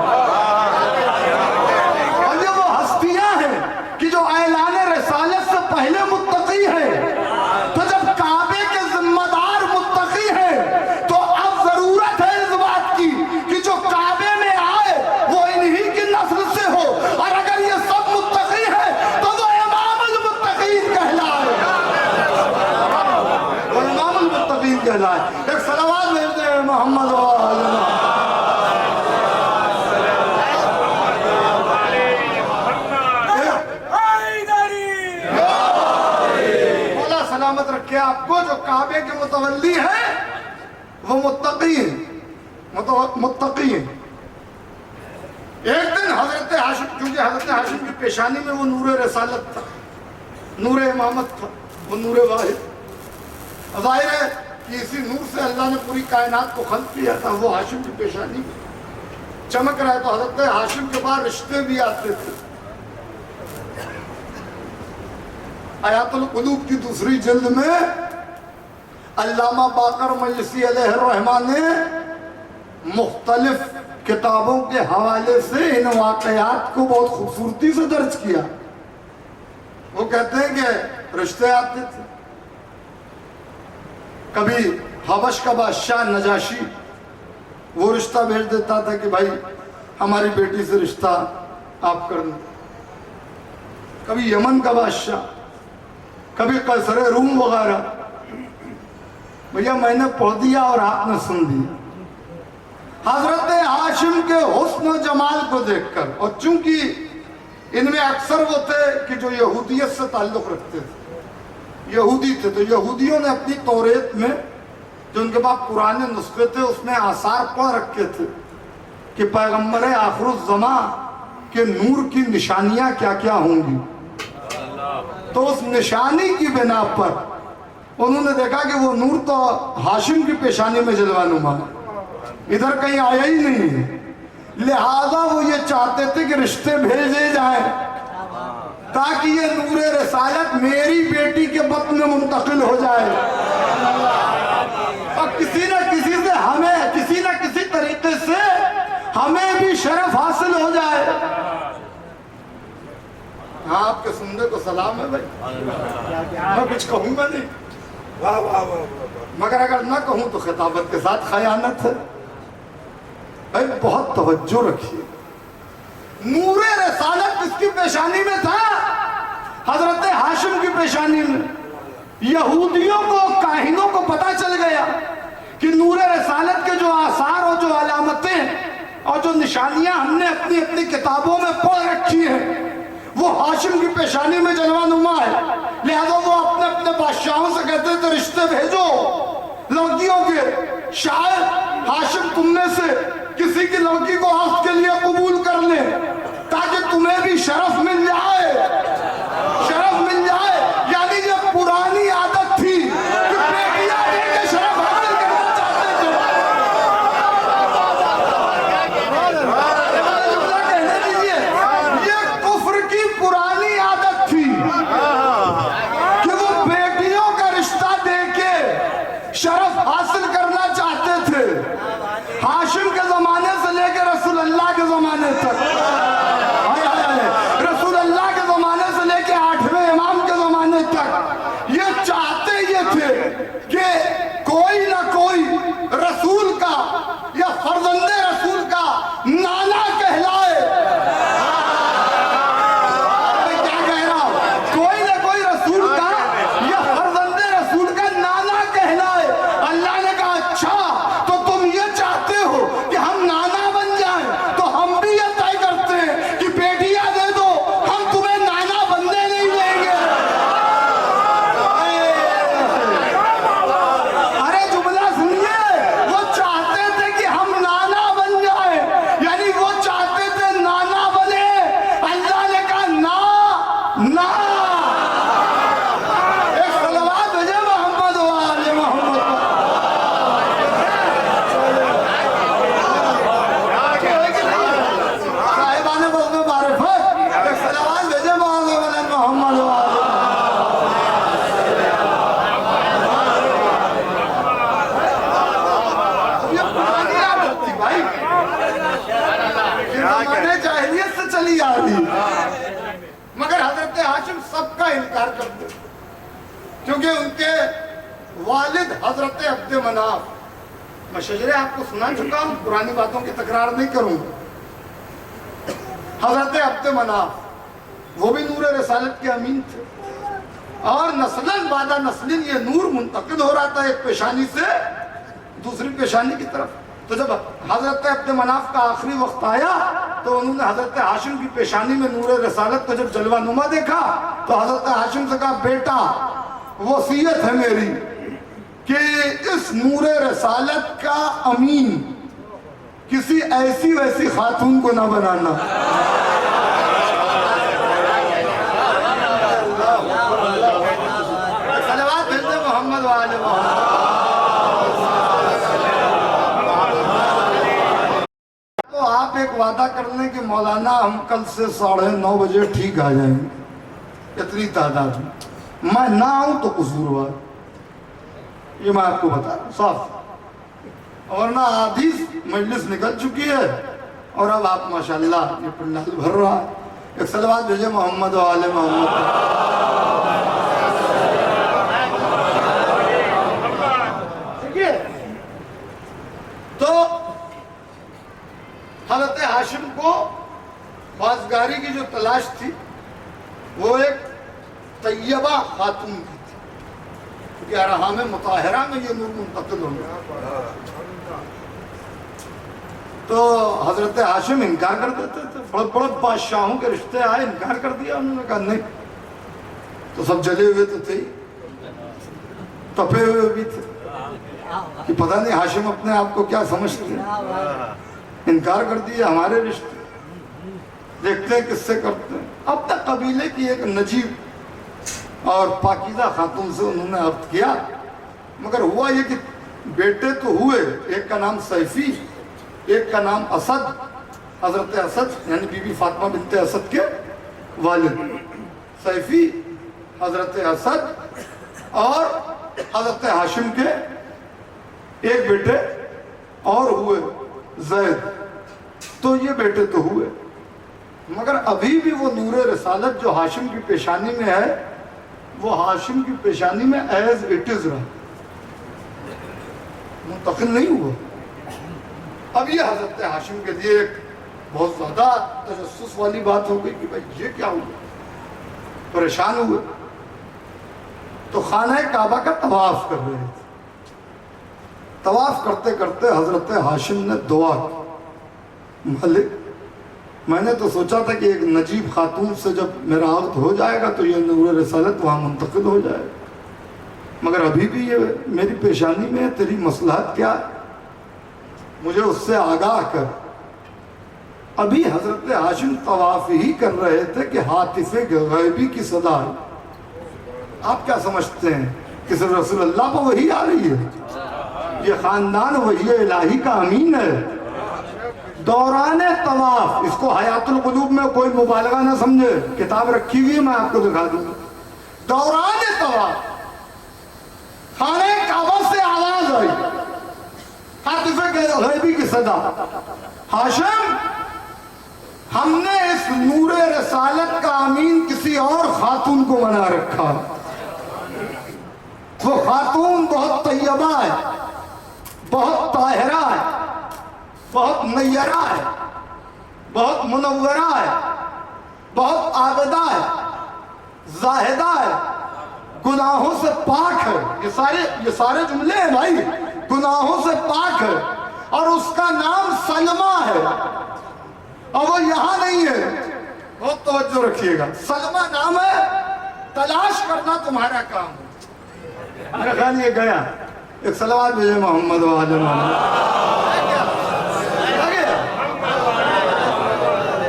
اور یہ وہ ہستیاں ہیں کہ جو اعلان رسالت سے پہلے متقی ہیں، تو جب کعبے کے ذمہ دار متقی ہیں تو اب ضرورت ہے اس بات کی کہ جو کعبے میں آئے وہ انہی کی نسل سے ہو، اور اگر یہ سب متقی ہیں تو وہ امام المتقین کہلائے، وہ امام المتقین کہلائے۔ ایک صلوات بھیج دیں محمد و سلامت رکھے آپ رات کو جو کعبے کے متولی ہیں وہ متقی ہیں، متقی ہیں۔ ایک دن حضرت ہاشم، کیونکہ حضرت ہاشم کی پیشانی میں وہ نور رسالت تھا، نور امامت تھا، وہ نور واحد، ظاہر ہے کہ اسی نور سے اللہ نے پوری کائنات کو خلق کیا تھا، وہ ہاشم کی پیشانی میں چمک رہا ہے۔ تو حضرت ہاشم کے بعد رشتے بھی آتے تھے۔ آیات القلوب کی دوسری جلد میں علامہ باقر مجلسی علیہ الرحمہ نے مختلف کتابوں کے حوالے سے ان واقعات کو بہت خوبصورتی سے درج کیا۔ وہ کہتے ہیں کہ رشتے آتے تھے، کبھی حبش کا بادشاہ نجاشی وہ رشتہ بھیج دیتا تھا کہ بھائی ہماری بیٹی سے رشتہ آپ کر دیں، کبھی یمن کا بادشاہ، کبھی قیصر روم وغیرہ۔ بھیا میں نے پڑھ دیا اور آپ نے سن دیا۔ حضرت ہاشم کے حسن و جمال کو دیکھ کر، اور چونکہ ان میں اکثر وہ تھے کہ جو یہودیت سے تعلق رکھتے تھے، یہودی تھے، تو یہودیوں نے اپنی توریت میں جو ان کے پاس پرانے نسخے تھے اس میں آثار پڑھ رکھے تھے کہ پیغمبر آخر الزماں کے نور کی نشانیاں کیا کیا ہوں گی۔ تو اس نشانی کی بنا پر انہوں نے دیکھا کہ وہ نور تو ہاشم کی پیشانی میں جلوہ نما ہے، ادھر کہیں آیا ہی نہیں ہے، لہذا وہ یہ چاہتے تھے کہ رشتے بھیجے جائیں تاکہ یہ نور رسالت میری بیٹی کے بطن میں منتقل ہو جائے، اور کسی نہ کسی سے ہمیں، کسی نہ کسی طریقے سے ہمیں بھی شرف حاصل ہو جائے۔ ہاں آپ کے سننے کو سلام ہے بھائی، میں کچھ کہوں گا نہیں، مگر اگر نہ کہوں تو خطابت کے ساتھ خیانت ہے۔ بھائی بہت توجہ رکھیے، نور رسالت کس کی پیشانی میں تھا؟ حضرت ہاشم کی پیشانی میں۔ یہودیوں کو، کاہنوں کو پتا چل گیا کہ نور رسالت کے جو آثار اور جو علامتیں اور جو نشانیاں ہم نے اپنی اپنی کتابوں میں پڑھ رکھی ہیں وہ ہاشم کی پیشانی میں جلوہ نما ہے، لہذا وہ اپنے اپنے بادشاہوں سے کہتے تھے رشتے بھیجو لڑکیوں کے، شاید ہاشم تم میں سے کسی کی لڑکی کو عقد کے لیے قبول کر لے تاکہ تمہیں بھی شرف مل جائے، شرف مل جائے۔ یعنی یہ پرانی عادت تھی کہ بیٹیاں دے کے شرف حاصل کرنا چاہتے تھے۔ کہنے دیجیے، یہ کفر کی پرانی عادت تھی کہ وہ بیٹیوں کا رشتہ دے کے شرف حاصل کرنا چاہتے تھے۔ ہاشم کے زمانے سے لے کے رسول اللہ کے زمانے تک، رسول اللہ کے زمانے سے لے کے 8ویں امام کے زمانے تک یہ چاہتے یہ تھے کہ کوئی نہ کوئی رسول کا یا فرزند رسول کا نانا کہلائے۔ کیا کہہ رہا ہوں؟ کوئی نہ کوئی رسول کا یا فرزند رسول کا نانا کہلائے۔ اللہ نے کہا اچھا تو تم یہ چاہتے ہو کہ ہم نانا بن جائیں، تو ہم بھی یہ طے کرتے ہیں کہ بیٹیاں دے دو، ہم تمہیں نانا بننے نہیں دیں گے۔ ارے جملہ سنیے، وہ چاہتے تھے کہ ہم نانا بن جائیں، یعنی وہ چاہتے تھے نانا بنے۔ اللہ نے کہا نا نا، ایک صلوات بھیجے محمد و آل محمد۔ صاحبان بزم معرفت، ایک صلوات بھیجے محمد و آل محمد۔ یہ پرانی عادت تھی بھائی، یہ زمانے جاہلیت سے چلی آ رہی، مگر حضرت ہاشم سب کا انکار کرتے کیونکہ ان کے والد حضرت عبد مناف، میں شجرے آپ کو سنا چکا ہوں، پرانی باتوں کی تکرار نہیں کروں گا۔ حضرت عبد مناف وہ بھی نور رسالت کے امین تھے، اور نسلاً بعد نسلیں یہ نور منتقل ہو رہا تھا ایک پیشانی سے دوسری پیشانی کی طرف۔ تو جب حضرت عبد مناف کا آخری وقت آیا تو انہوں نے حضرت ہاشم کی پیشانی میں نور رسالت کو جب جلوہ نما دیکھا تو حضرت ہاشم سے کہا بیٹا وصیت ہے میری کہ اس نور رسالت کا امین کسی ایسی ویسی خاتون کو نہ بنانا. صلوات بھیجتے محمد وآل محمد. تو آپ ایک وعدہ کر لیں کہ مولانا ہم کل سے 9:30 بجے ٹھیک آ جائیں گے اتنی تعداد میں نہ آؤں تو قصوروار. یہ میں آپ کو بتا رہا ہوں صاف. ورنہ آدھی مجلس نکل چکی ہے اور اب آپ ماشاءاللہ یہ پنڈال بھر رہا ہے. ایک صلوات بھیجے محمد و آل محمد. ٹھیک ہے. تو حضرت ہاشم کو خواستگاری کی جو تلاش تھی وہ ایک طیبہ خاتون کی تھی کیونکہ ارحام مطہرہ میں یہ نور منتقل ہو گیا. تو حضرت ہاشم انکار کر دیتے تھے. بڑے بڑے بادشاہوں کے رشتے آئے انکار کر دیا. انہوں نے کہا نہیں. تو سب جلے ہوئے تو تھے تپے ہوئے بھی تھے کہ پتہ نہیں ہاشم اپنے آپ کو کیا سمجھتے ہیں. انکار کر دیا ہمارے رشتے دیکھتے ہیں کس سے کرتے ہیں. اب تک قبیلے کی ایک نجیب اور پاکیزہ خاتون سے انہوں نے عقد کیا مگر ہوا یہ کہ بیٹے تو ہوئے. ایک کا نام سیفی ایک کا نام اسد. حضرت اسد یعنی بی بی فاطمہ بنت اسد کے والد سیفی حضرت اسد اور حضرت ہاشم کے ایک بیٹے اور ہوئے زید. تو یہ بیٹے تو ہوئے مگر ابھی بھی وہ نور رسالت جو ہاشم کی پیشانی میں ہے وہ ہاشم کی پیشانی میں ایز اٹ از رہا منتقل نہیں ہوا. اب یہ حضرت ہاشم کے لیے ایک بہت زیادہ تجسس والی بات ہو گئی کہ بھائی یہ کیا ہوا. پریشان ہوئے تو خانہ کعبہ کا طواف کر رہے تھے. طواف کرتے کرتے حضرت ہاشم نے دعا کی مالک میں نے تو سوچا تھا کہ ایک نجیب خاتون سے جب میرا عقد ہو جائے گا تو یہ نور رسالت وہاں منتقل ہو جائے گا مگر ابھی بھی یہ میری پیشانی میں ہے. تیری مصلحت کیا ہے مجھے اس سے آگاہ کر. ابھی حضرت ہاشم طواف ہی کر رہے تھے کہ ہاتف غیبی کی صدا ہے. آپ کیا سمجھتے ہیں کہ صرف رسول اللہ پر وحی آ رہی ہے؟ یہ خاندان وحی الہی کا امین ہے. دوران طواف اس کو حیات القلوب میں کوئی مبالغہ نہ سمجھے. کتاب رکھی ہوئی ہے میں آپ کو دکھا دوں گا. دوران طواف خانہ کعبہ سے آواز آئی ہاتف غیبی کی صدا. ہاشم ہم نے اس نور رسالت کا امین کسی اور خاتون کو بنا رکھا. وہ خاتون بہت طیبہ ہے بہت طاہرہ ہے بہت نیرہ ہے بہت منورہ ہے بہت عابدہ ہے زاہدہ ہے گناہوں سے پاک ہے. یہ سارے جملے ہیں بھائی. گناہوں سے پاک ہے اور اس کا نام سلمہ ہے اور وہ یہاں نہیں ہے. بہت توجہ رکھیے گا. سلمہ نام ہے. تلاش کرنا تمہارا کام ہے. میرا خیال یہ گیا. ایک صلوات بھیجے محمد و آل محمد.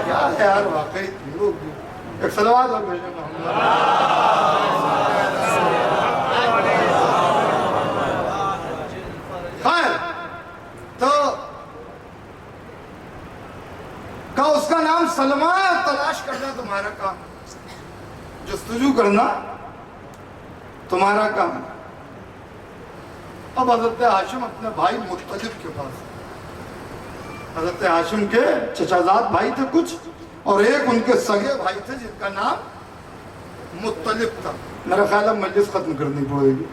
کیا یار واقعی ایک صلوات اور بھیجے محمد. خیر تو کہا اس کا نام سلمہ ہے. تلاش کرنا تمہارا کام جستجو کرنا تمہارا کام. اب حضرت ہاشم اپنے بھائی مطلب کے پاس. حضرت ہاشم کے چچازاد بھائی تھے کچھ اور ایک ان کے سگے بھائی تھے جن کا نام مطلب تھا. میرا خیال اب مجلس ختم کرنی پڑے گی.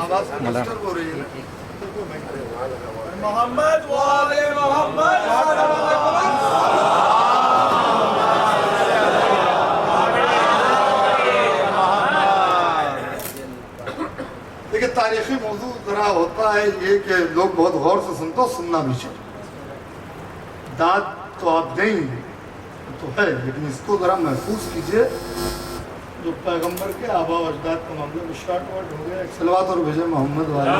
آواز ڈسٹرب ہو رہی ہے. محمد وآل محمد. دیکھیں تاریخی موضوع ذرا ہوتا ہے یہ کہ لوگ بہت غور سے سنتے ہو سننا بھی چاہیے. داد تو آپ دیں گے تو ہے لیکن اس کو ذرا محفوظ کیجئے. جو پیغمبر کے آبا و اجداد کا معاملہ بھی شارٹ ورڈ ہو گیا. ایک صلوات اور بھیجے محمد والے.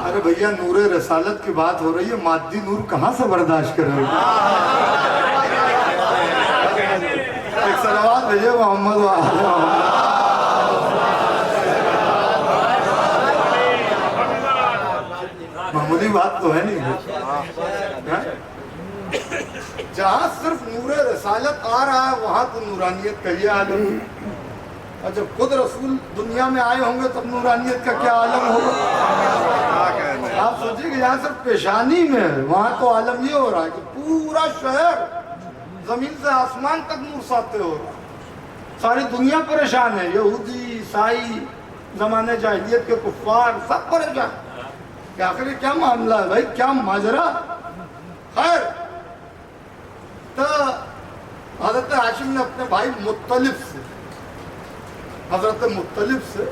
ارے بھیا نور رسالت کی بات ہو رہی ہے, مادی نور کہاں سے برداشت کرے گا؟ ایک صلوات بھیجے محمد والے. معمولی بات تو ہے نہیں. جہاں صرف نور رسالت آ رہا ہے وہاں تو نورانیت کا یہ عالم ہے, اور جب خود رسول دنیا میں آئے ہوں گے تب نورانیت کا کیا عالم ہوگا؟ آپ سوچیں کہ یہاں صرف پیشانی میں ہے, وہاں تو عالم یہ ہو رہا ہے کہ پورا شہر زمین سے آسمان تک نور ساتے ہو رہا ہے. ساری دنیا پریشان ہے, یہودی, عیسائی, زمانے جاہلیت کے کفار سب پریشان کہ آخر یہ کیا معاملہ ہے بھائی, کیا ماجرا. خیر, تو حضرت ہاشم نے اپنے بھائی مطلب سے, حضرت مطلب سے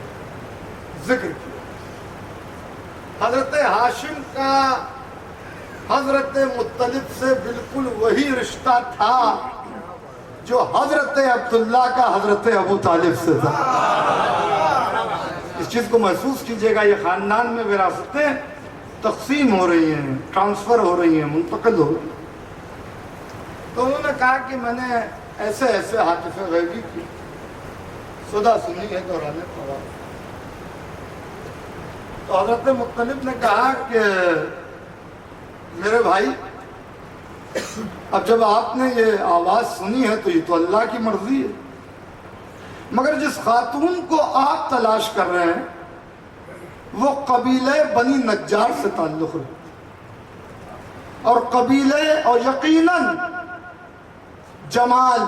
ذکر کیا. حضرت ہاشم کا حضرت مطلب سے بالکل وہی رشتہ تھا جو حضرت عبداللہ کا حضرت ابو طالب سے تھا. اس چیز کو محسوس کیجئے گا, یہ خاندان میں وراثتیں تقسیم ہو رہی ہیں, ٹرانسفر ہو رہی ہیں, منتقل ہو رہی ہیں. تو انہوں نے کہا کہ میں نے ایسے ایسے حاطف غیبی کی صدا سنی ہے دوران طواف. تو حضرت مطلب نے کہا کہ میرے بھائی, اب جب آپ نے یہ آواز سنی ہے تو یہ تو اللہ کی مرضی ہے, مگر جس خاتون کو آپ تلاش کر رہے ہیں وہ قبیلہ بنی نجار سے تعلق ہے, اور قبیلے اور یقیناً جمال,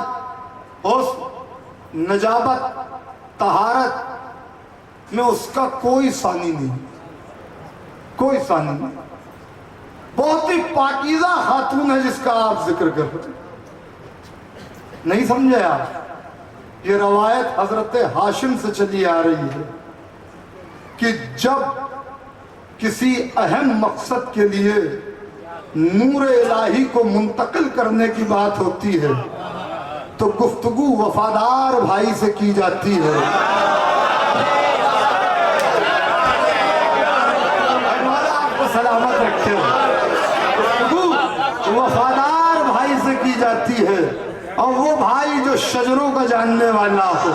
حسن, نجابت, طہارت میں اس کا کوئی ثانی نہیں, کوئی ثانی نہیں. بہت ہی پاکیزہ خاتون ہے جس کا آپ ذکر کر رہے ہیں. نہیں سمجھے آپ؟ یہ روایت حضرت ہاشم سے چلی آ رہی ہے کہ جب کسی اہم مقصد کے لیے نور الہی کو منتقل کرنے کی بات ہوتی ہے تو گفتگو وفادار بھائی سے کی جاتی ہے. مولا آپ کو سلامت رکھے. گفتگو وفادار بھائی سے کی جاتی ہے, اور وہ بھائی جو شجروں کا جاننے والا ہو,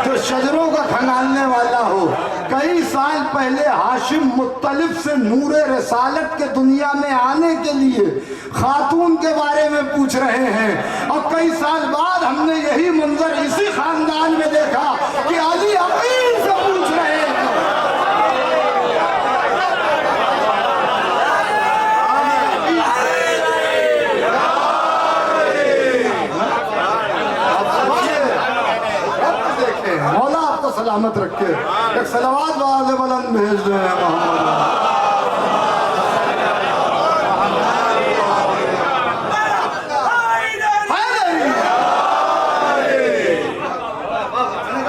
جو شجروں کا کھنگالنے والا ہو. کئی سال پہلے ہاشم مطلب سے نور رسالت کے دنیا میں آنے کے لیے خاتون کے بارے میں پوچھ رہے ہیں, اور کئی سال بعد ہم نے یہی منظر اسی خاندان میں دیکھا کہ علی عقیل سے پوچھ رہے ہیں. مولا آپ کو سلامت رکھے. ایک صلوات واضح بلند بھیج دیں محمد.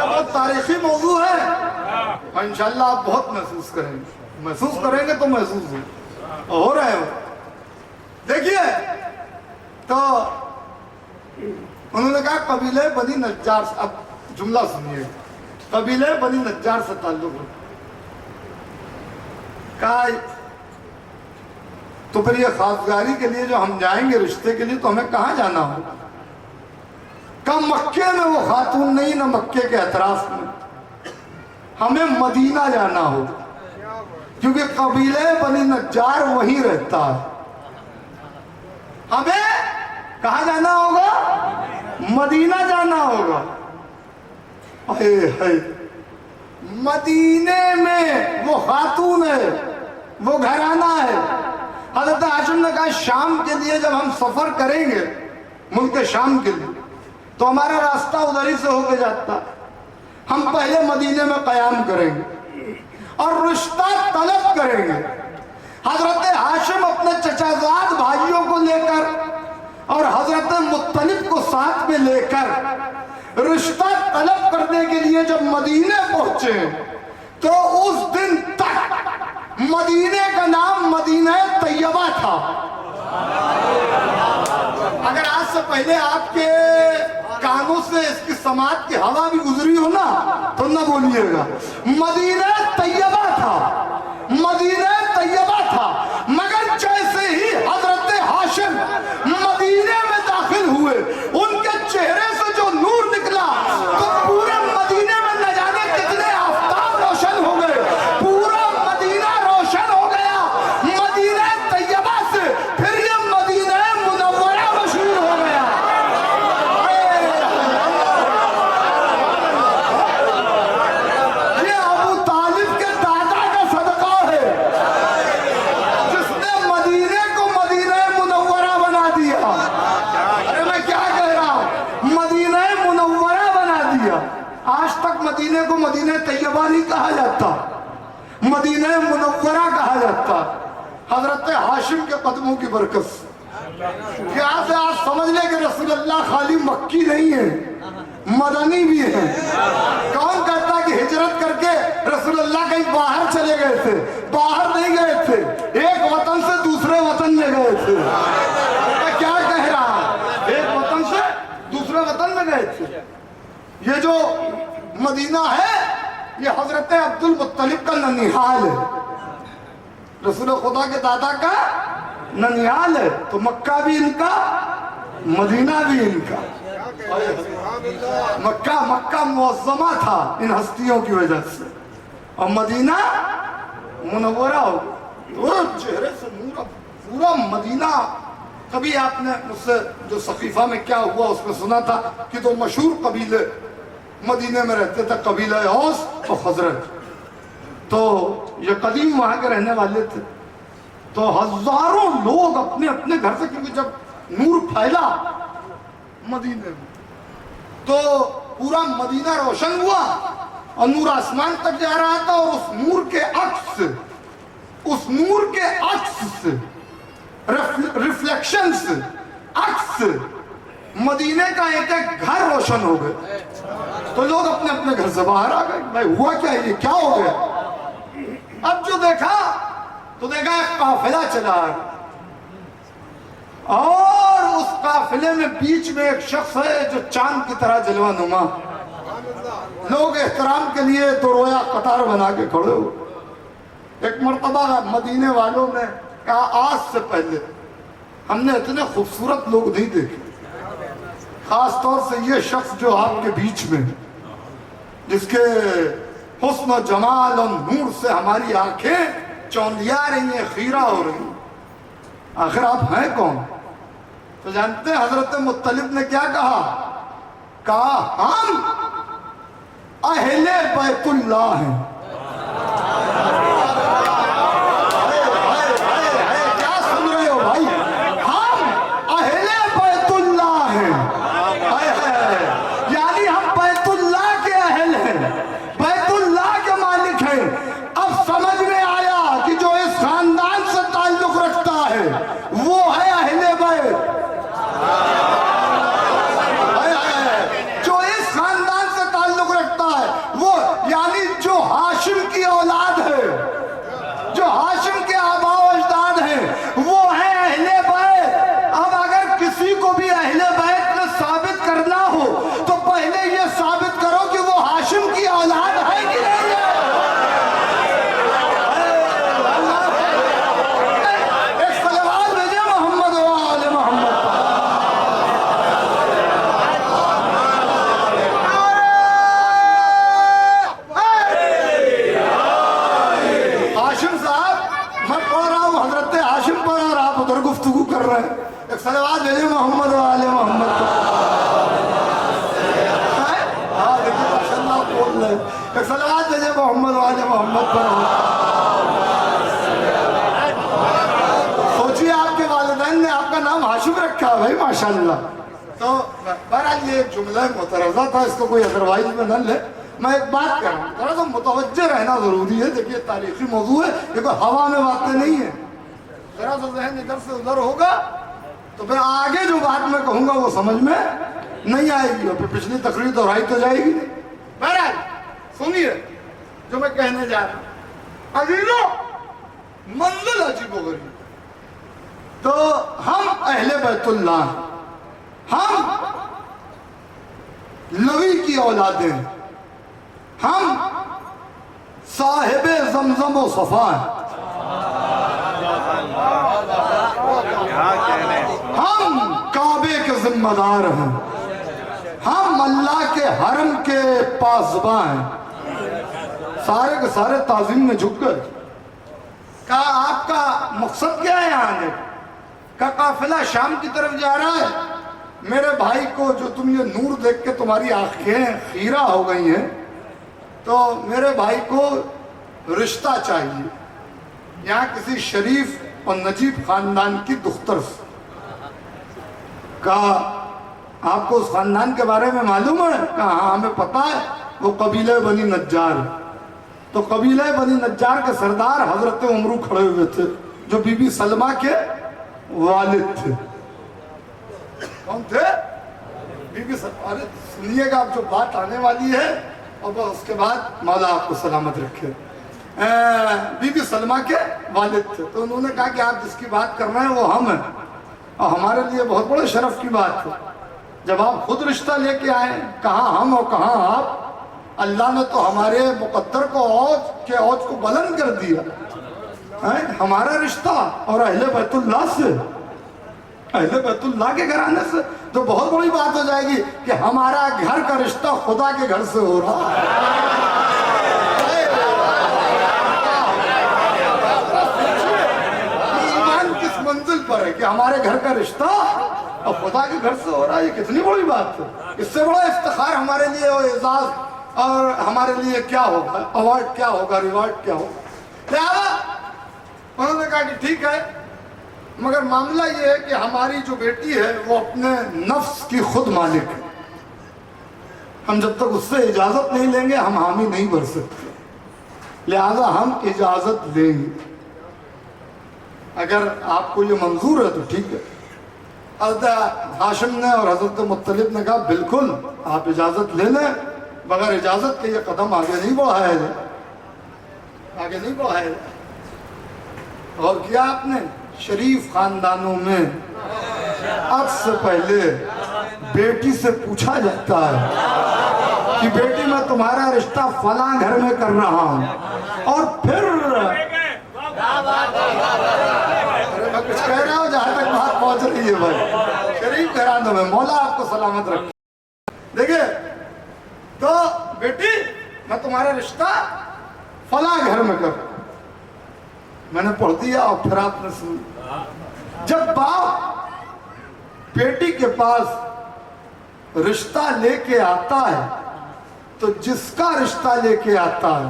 بہت تاریخی موضوع ہے, اور انشاءاللہ آپ بہت محسوس کریں گے. محسوس کریں گے تو محسوس ہو رہے ہو. دیکھیے, تو انہوں نے کہا قبیلہ بنی نجار. اب جملہ سنیے, قبیلہ بنی نجار سے تعلق ہے. کہا تو پھر یہ خواستگاری کے لیے جو ہم جائیں گے رشتے کے لیے تو ہمیں کہاں جانا ہو؟ کہا مکے میں وہ خاتون نہیں, نہ مکے کے اطراف میں, ہمیں مدینہ جانا ہو, کیونکہ قبیلہ بنی نجار وہیں رہتا ہے. ہمیں کہاں جانا ہوگا؟ مدینہ جانا ہوگا. مدینے میں وہ خاتون ہے, وہ گھرانہ ہے. حضرت ہاشم نے کہا شام کے لیے جب ہم سفر کریں گے ملک شام کے لیے تو ہمارا راستہ ادھر ہی سے ہو کے جاتا, ہم پہلے مدینے میں قیام کریں گے اور رشتہ طلب کریں گے. حضرت ہاشم اپنے چچا زاد بھائیوں کو لے کر اور حضرت مطلب کو ساتھ میں لے کر رشتہ طلب کرنے کے لیے جب مدینے پہنچے تو اس دن تک مدینے کا نام مدینہ طیبہ تھا. اگر آج سے پہلے آپ کے کانوں سے اس کی سماعت کی ہوا بھی گزری ہو نا تو نہ بولیے گا. مدینہ طیبہ تھا, مدینہ طیبہ تھا, مگر جیسے ہی حضرت ہاشم مدینے میں داخل ہوئے ان کے چہرے سے جو نور نکلا تو پورے مدینے میں نہ جانے کتنے آفتاب روشن ہو گئے, پورا مدینہ روشن ہو گیا مدینہ طیبہ سے. پھر یہ مدینہ منورہ مشہور ہو گیا. یہ ابو طالب کے دادا کا صدقہ ہے جس نے مدینے کو مدینہ منورہ بنا دیا. ارے میں کیا کہہ رہا ہوں, مدینہ منورہ بنا دیا. آج تک مدینے کو مدینہ طیبہ نہیں کہا جاتا, مدینہ منورہ کہا جاتا. حضرت ہاشم کے قدموں کی برکت سے کیا سے آپ سمجھ لیں کہ رسول اللہ خالی مکی نہیں ہے, مدنی بھی ہے. کون کہتا کہ ہجرت کر کے رسول اللہ کہیں باہر چلے گئے تھے؟ باہر نہیں گئے تھے, ایک وطن سے دوسرے وطن میں گئے تھے. میں کیا کہہ رہا ہوں, ایک وطن سے دوسرے وطن میں گئے تھے. یہ جو مدینہ ہے یہ حضرت عبد المطلب کا ننیحال ہے, رسول خدا کے دادا کا ننیحال ہے. تو مکہ بھی ان کا, مدینہ بھی ان کا. مکہ معظمہ تھا ان ہستیوں کی وجہ سے, اور مدینہ منورہ ہو گیا. چہرے سے نور, پورا مدینہ. کبھی آپ نے مجھ سے جو سقیفہ میں کیا ہوا اس میں سنا تھا کہ دو مشہور قبیلے مدینے میں رہتے تھے, قبیلہ اوس اور خزرج. تو یہ قدیم وہاں کے رہنے والے تھے. تو ہزاروں لوگ اپنے اپنے گھر سے, کیونکہ جب نور پھیلا مدینے میں تو پورا مدینہ روشن ہوا اور نور آسمان تک جا رہا تھا. اور اس نور کے عکس سے, اس نور کے عکس سے, ریفلیکشن سے, عکس سے مدینے کا ایک ایک گھر روشن ہو گئے. تو لوگ اپنے اپنے گھر سے باہر آ گئے, بھائی ہوا کیا, یہ کیا ہو گیا؟ اب جو دیکھا تو دیکھا ایک قافلہ چلا ہے, اور اس قافلے میں بیچ میں ایک شخص ہے جو چاند کی طرح جلوہ نما. لوگ احترام کے لیے دو رویا قطار بنا کے کھڑے ہو. ایک مرتبہ مدینے والوں نے کہا آج سے پہلے ہم نے اتنے خوبصورت لوگ نہیں دیکھے, خاص طور سے یہ شخص جو آپ کے بیچ میں, جس کے حسن و جمال اور نور سے ہماری آنکھیں چوندیا رہی ہیں, خیرہ ہو رہی ہیں. آخر آپ ہیں کون؟ تو جانتے ہیں حضرت مطلب نے کیا کہا ہم اہل بیت اللہ ہیں. کیا سن رہے ہو بھائی, ہم اہل بیت اللہ ہیں. یعنی ہم بیت اللہ کے اہل ہیں, بیت اللہ کے مالک ہیں. اب سمجھ میں آیا کہ جو اس خاندان سے تعلق رکھتا ہے وہ ہے اہل بیت. جو اس خاندان سے تعلق رکھتا ہے وہ, یعنی جو ہاشم کی اولاد ہے, جو ہاشم کے آباء و اجداد ہیں وہ ہے اہل بیت. اب اگر کسی کو بھی اہل بیت میں ثابت کرنا ہو تو پہلے یہ ثابت کرو کہ وہ ہاشم کی اولاد ہے کہ نہیں ہے. ایک صلوات بھیجے محمد و آل محمد. ہاشم صاحب, میں پڑھ رہا ہوں حضرت ہاشم پر اور آپ ادھر گفتگو کر رہے ہیں. ایک صلوات بھیجے محمد و آل محمد پر. ہاں دیکھیں ماشاء اللہ بول رہے ہیں. ایک صلوات بھیجے محمد و آل محمد پر. سوچیے آپ کے والدین نے آپ کا نام ہاشم رکھا بھائی ماشاء اللہ. تو بہرحال یہ ایک جملہ مترضہ تھا, اس کو کوئی ادروائز میں نہ لے. میں ایک بات کر رہا ہوں, ذرا سا متوجہ رہنا ضروری ہے. دیکھیے تاریخی موضوع ہے, یہ کوئی ہوا میں واقع نہیں ہے. ذرا سا ذہن ادھر سے ادھر ہوگا تو پھر آگے جو بات میں کہوں گا وہ سمجھ میں نہیں آئے گی, اور پھر پچھلی تقریر دہرائی تو جائے گی نہیں. بہرحال سنیے جو میں کہنے جا رہا ہوں. عزیزوں, منزل عجیب و غریب. تو ہم اہل بیت اللہ ہیں, ہم لوی کی اولادیں ہیں، ہم صاحب زمزم و صفا ہیں، ہم کعبے کے ذمہ دار ہیں، ہم اللہ کے حرم کے پاسباں ہیں۔ سارے کے سارے تعظیم میں جھک گئے۔ کہا آپ کا مقصد کیا ہے آنے؟ کہا قافلہ شام کی طرف جا رہا ہے، میرے بھائی کو جو تم یہ نور دیکھ کے تمہاری آنکھیں خیرہ ہو گئی ہیں، تو میرے بھائی کو رشتہ چاہیے یہاں کسی شریف اور نجیب خاندان کی دختر سے۔ کہا آپ کو اس خاندان کے بارے میں معلوم ہے؟ کہا ہاں ہمیں پتا ہے، وہ قبیلہ بنی نجار ہے۔ تو قبیلہ بنی نجار کے سردار حضرت عمرو کھڑے ہوئے تھے جو بی بی سلمہ کے والد تھے۔ کون تھے؟ بی بی سلمہ۔ سنیے گا اب جو بات آنے والی ہے، اور اس کے بعد مولا آپ کو سلامت رکھے۔ بی بی سلمہ کے والد تھے۔ تو انہوں نے کہا کہ آپ جس کی بات کر رہے ہیں وہ ہم ہیں، اور ہمارے لیے بہت بڑے شرف کی بات ہے جب آپ خود رشتہ لے کے آئیں۔ کہاں ہم اور کہاں آپ؟ اللہ نے تو ہمارے مقدر کو اوج کو بلند کر دیا۔ ہمارا رشتہ اور اہل بیت اللہ سے، اہل بیت اللہ کے گھرانے سے، تو بہت بڑی بات ہو جائے گی کہ ہمارا گھر کا رشتہ خدا کے گھر سے ہو رہا ہے۔ ایمان کس منزل پر ہے کہ ہمارے گھر کا رشتہ اور خدا کے گھر سے ہو رہا ہے؟ یہ کتنی بڑی بات ہے۔ اس سے بڑا افتخار ہمارے لیے اور اعزاز اور ہمارے لیے کیا ہوگا؟ ایوارڈ کیا ہوگا؟ ریوارڈ کیا ہوگا؟ لہذا انہوں نے کہا کہ ٹھیک ہے، مگر معاملہ یہ ہے کہ ہماری جو بیٹی ہے وہ اپنے نفس کی خود مالک ہے، ہم جب تک اس سے اجازت نہیں لیں گے ہم حامی نہیں بن سکتے، لہذا ہم اجازت لیں گے۔ اگر آپ کو یہ منظور ہے تو ٹھیک ہے۔ حضرت ہاشم نے اور حضرت مطلب نے کہا بالکل آپ اجازت لے لیں، بغیر اجازت کے یہ قدم آگے نہیں بڑھایا جائے، آگے نہیں بڑھایا جائے۔ اور کیا آپ نے شریف خاندانوں میں اب سے پہلے بیٹی سے پوچھا جاتا ہے کہ بیٹی میں تمہارا رشتہ فلاں گھر میں کر رہا ہوں، اور پھر میں کچھ کہہ رہا ہوں جہاں تک بات پہنچ رہی ہے بھائی، شریف گھرانوں میں، مولا آپ کو سلامت رکھے۔ دیکھیں تو بیٹی میں تمہارا رشتہ فلاں گھر میں کر، میں نے پڑھ دیا اور پھر آپ نے سن۔ جب باپ بیٹی کے پاس رشتہ لے کے آتا ہے تو جس کا رشتہ لے کے آتا ہے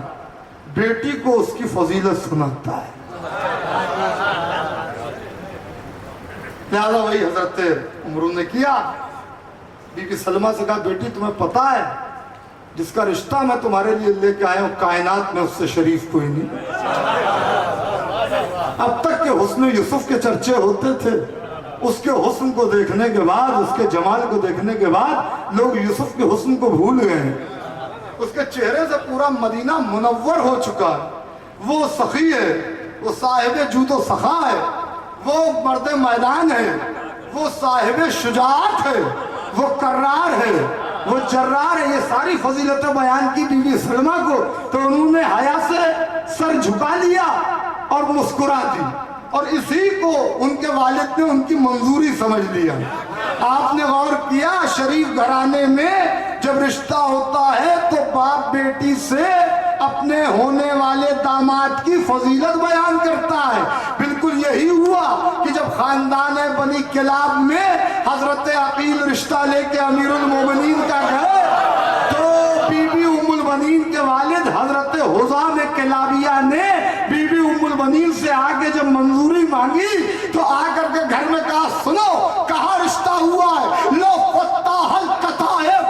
بیٹی کو اس کی فضیلت سناتا ہے۔ لہذا وہی حضرت عمرو نے کیا، بی بی سلمہ سے کہا بیٹی تمہیں پتا ہے جس کا رشتہ میں تمہارے لیے لے کے آیا ہوں کائنات میں اس سے شریف کوئی نہیں۔ اب تک کہ حسن یوسف کے چرچے ہوتے تھے، اس کے حسن کو دیکھنے کے بعد، اس کے جمال کو دیکھنے کے بعد لوگ یوسف کے حسن کو بھول گئے ہیں۔ اس کے چہرے سے پورا مدینہ منور ہو چکا ہے۔ وہ سخی ہے، وہ صاحب جود و سخا ہے، وہ مرد میدان ہے، وہ صاحب شجاعت ہے، وہ کرار ہے، وہ جرار ہے۔ یہ ساری فضیلتیں بیان کی بی بی سلمہ کو، تو انہوں نے حیا سے سر جھکا لیا اور مسکرا دی، اور اسی کو ان کے والد نے ان کی منظوری سمجھ لیا۔ آپ نے غور کیا شریف گھرانے میں جب رشتہ ہوتا ہے تو باپ بیٹی سے اپنے ہونے والے داماد کی فضیلت بیان کرتا ہے۔ بالکل یہی ہوا کہ جب خاندان بنی کلاب میں حضرت عقیل رشتہ لے کے امیر المومنین کا گئے تو بی بی ام البنین کے والد حضرت حزام کلابیہ نے بی بی ام البنین سے آگے جب منظوری مانگی تو آ کر کے گھر میں کہا سنو کہاں رشتہ ہوا ہے؟ لو فتح القطائف،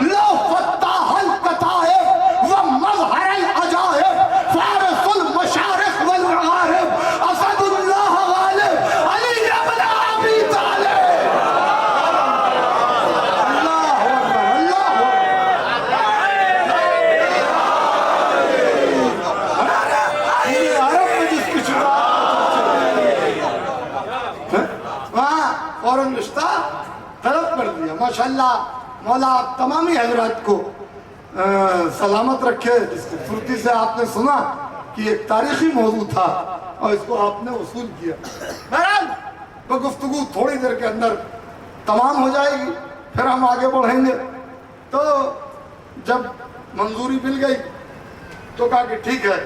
لو فتح القطائف ومظہر العجائب فارس المشارق والمغارب اسد اللہ غالب علی ابن ابی طالب۔ اللہ اکبر، اللہ اکبر۔ عرب میں جس کی شروعات وہاں کر دیا. ماشاءاللہ مولا آپ تمام ہی حضرات کو سلامت رکھے. جس خوبصورتی سے آپ نے سنا کہ ایک تاریخی موضوع تھا اور اس کو آپ نے وصول کیا. بہرحال وہ گفتگو تھوڑی دیر کے اندر تمام ہو جائے گی, پھر ہم آگے بڑھیں گے. تو جب منظوری مل گئی تو کہا کہ ٹھیک ہے,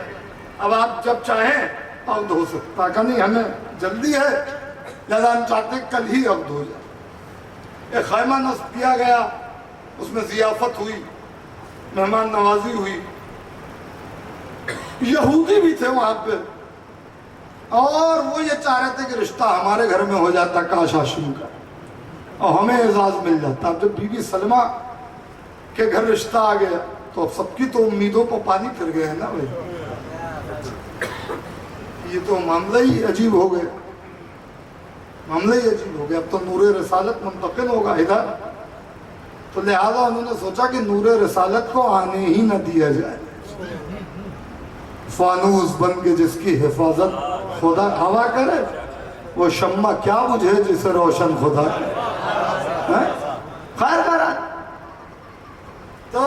اب آپ جب چاہیں عقد ہو سکتا. کہا نہیں, ہمیں جلدی ہے, لہذا ہم چاہتے ہیں کل ہی عقد ہو جائے. ایک خیمہ نصب کیا گیا, اس میں ضیافت ہوئی, مہمان نوازی ہوئی. یہودی بھی تھے وہاں پہ, اور وہ یہ چاہ رہے تھے کہ رشتہ ہمارے گھر میں ہو جاتا کاش ہاشم کا, اور ہمیں اعزاز مل جاتا. اب جب بی بی سلمہ کے گھر رشتہ آ گیا تو اب سب کی تو امیدوں پر پانی پھر گئے ہیں نا بھائی. یہ تو معاملہ ہی عجیب ہو گیا, معاملہ ہی عجیب ہو گیا. اب تو نور رسالت منتقل ہوگا ادھر, تو لہذا انہوں نے سوچا کہ نور رسالت کو آنے ہی نہ دیا جائے. فانوس بن کے جس کی حفاظت خدا ہوا کرے, وہ شمع کیا بجھے جسے روشن خدا کرے. خیر بہرحال تو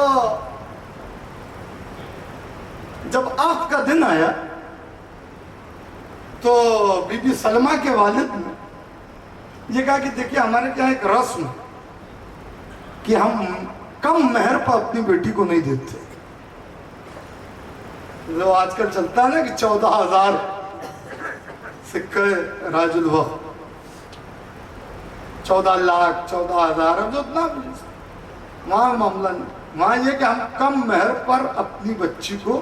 جب عقد کا دن آیا تو بی بی سلمہ کے والد نے یہ کہا کہ دیکھیے ہمارے کیا ایک رسم کہ ہم کم مہر پر اپنی بیٹی کو نہیں دیتے. جو آج کل چلتا ہے نا کہ 14,000 سکے راج الوقت, 14 لاکھ 14,000, اب جو اتنا وہاں معاملہ نہیں. وہاں یہ کہ ہم کم مہر پر اپنی بچی کو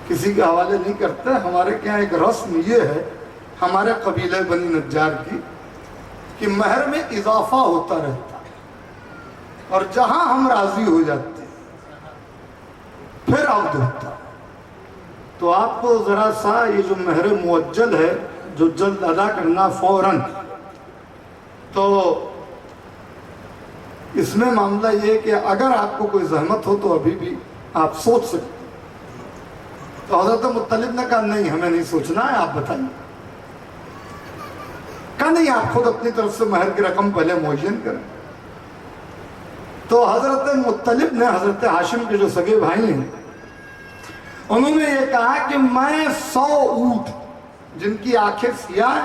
کسی کے حوالے نہیں کرتے. ہمارے کیا ایک رسم یہ ہے ہمارے قبیلہ بنی نجار کی کہ مہر میں اضافہ ہوتا رہتا, اور جہاں ہم راضی ہو جاتے پھر عقد ہوتا. تو آپ کو ذرا سا یہ جو مہر معجل ہے جو جلد ادا کرنا فوراً, تو اس میں معاملہ یہ کہ اگر آپ کو کوئی زحمت ہو تو ابھی بھی آپ سوچ سکتے. تو حضرت مطلب نے کہا نہیں, ہمیں نہیں سوچنا ہے, آپ بتائیے. کہا نہیں, آپ خود اپنی طرف سے مہر کی رقم پہلے معین کریں. تو حضرت مطلب نے حضرت ہاشم کے جو سگے بھائی ہیں انہوں نے یہ کہا کہ میں 100 اونٹ جن کی آنکھیں سیاہ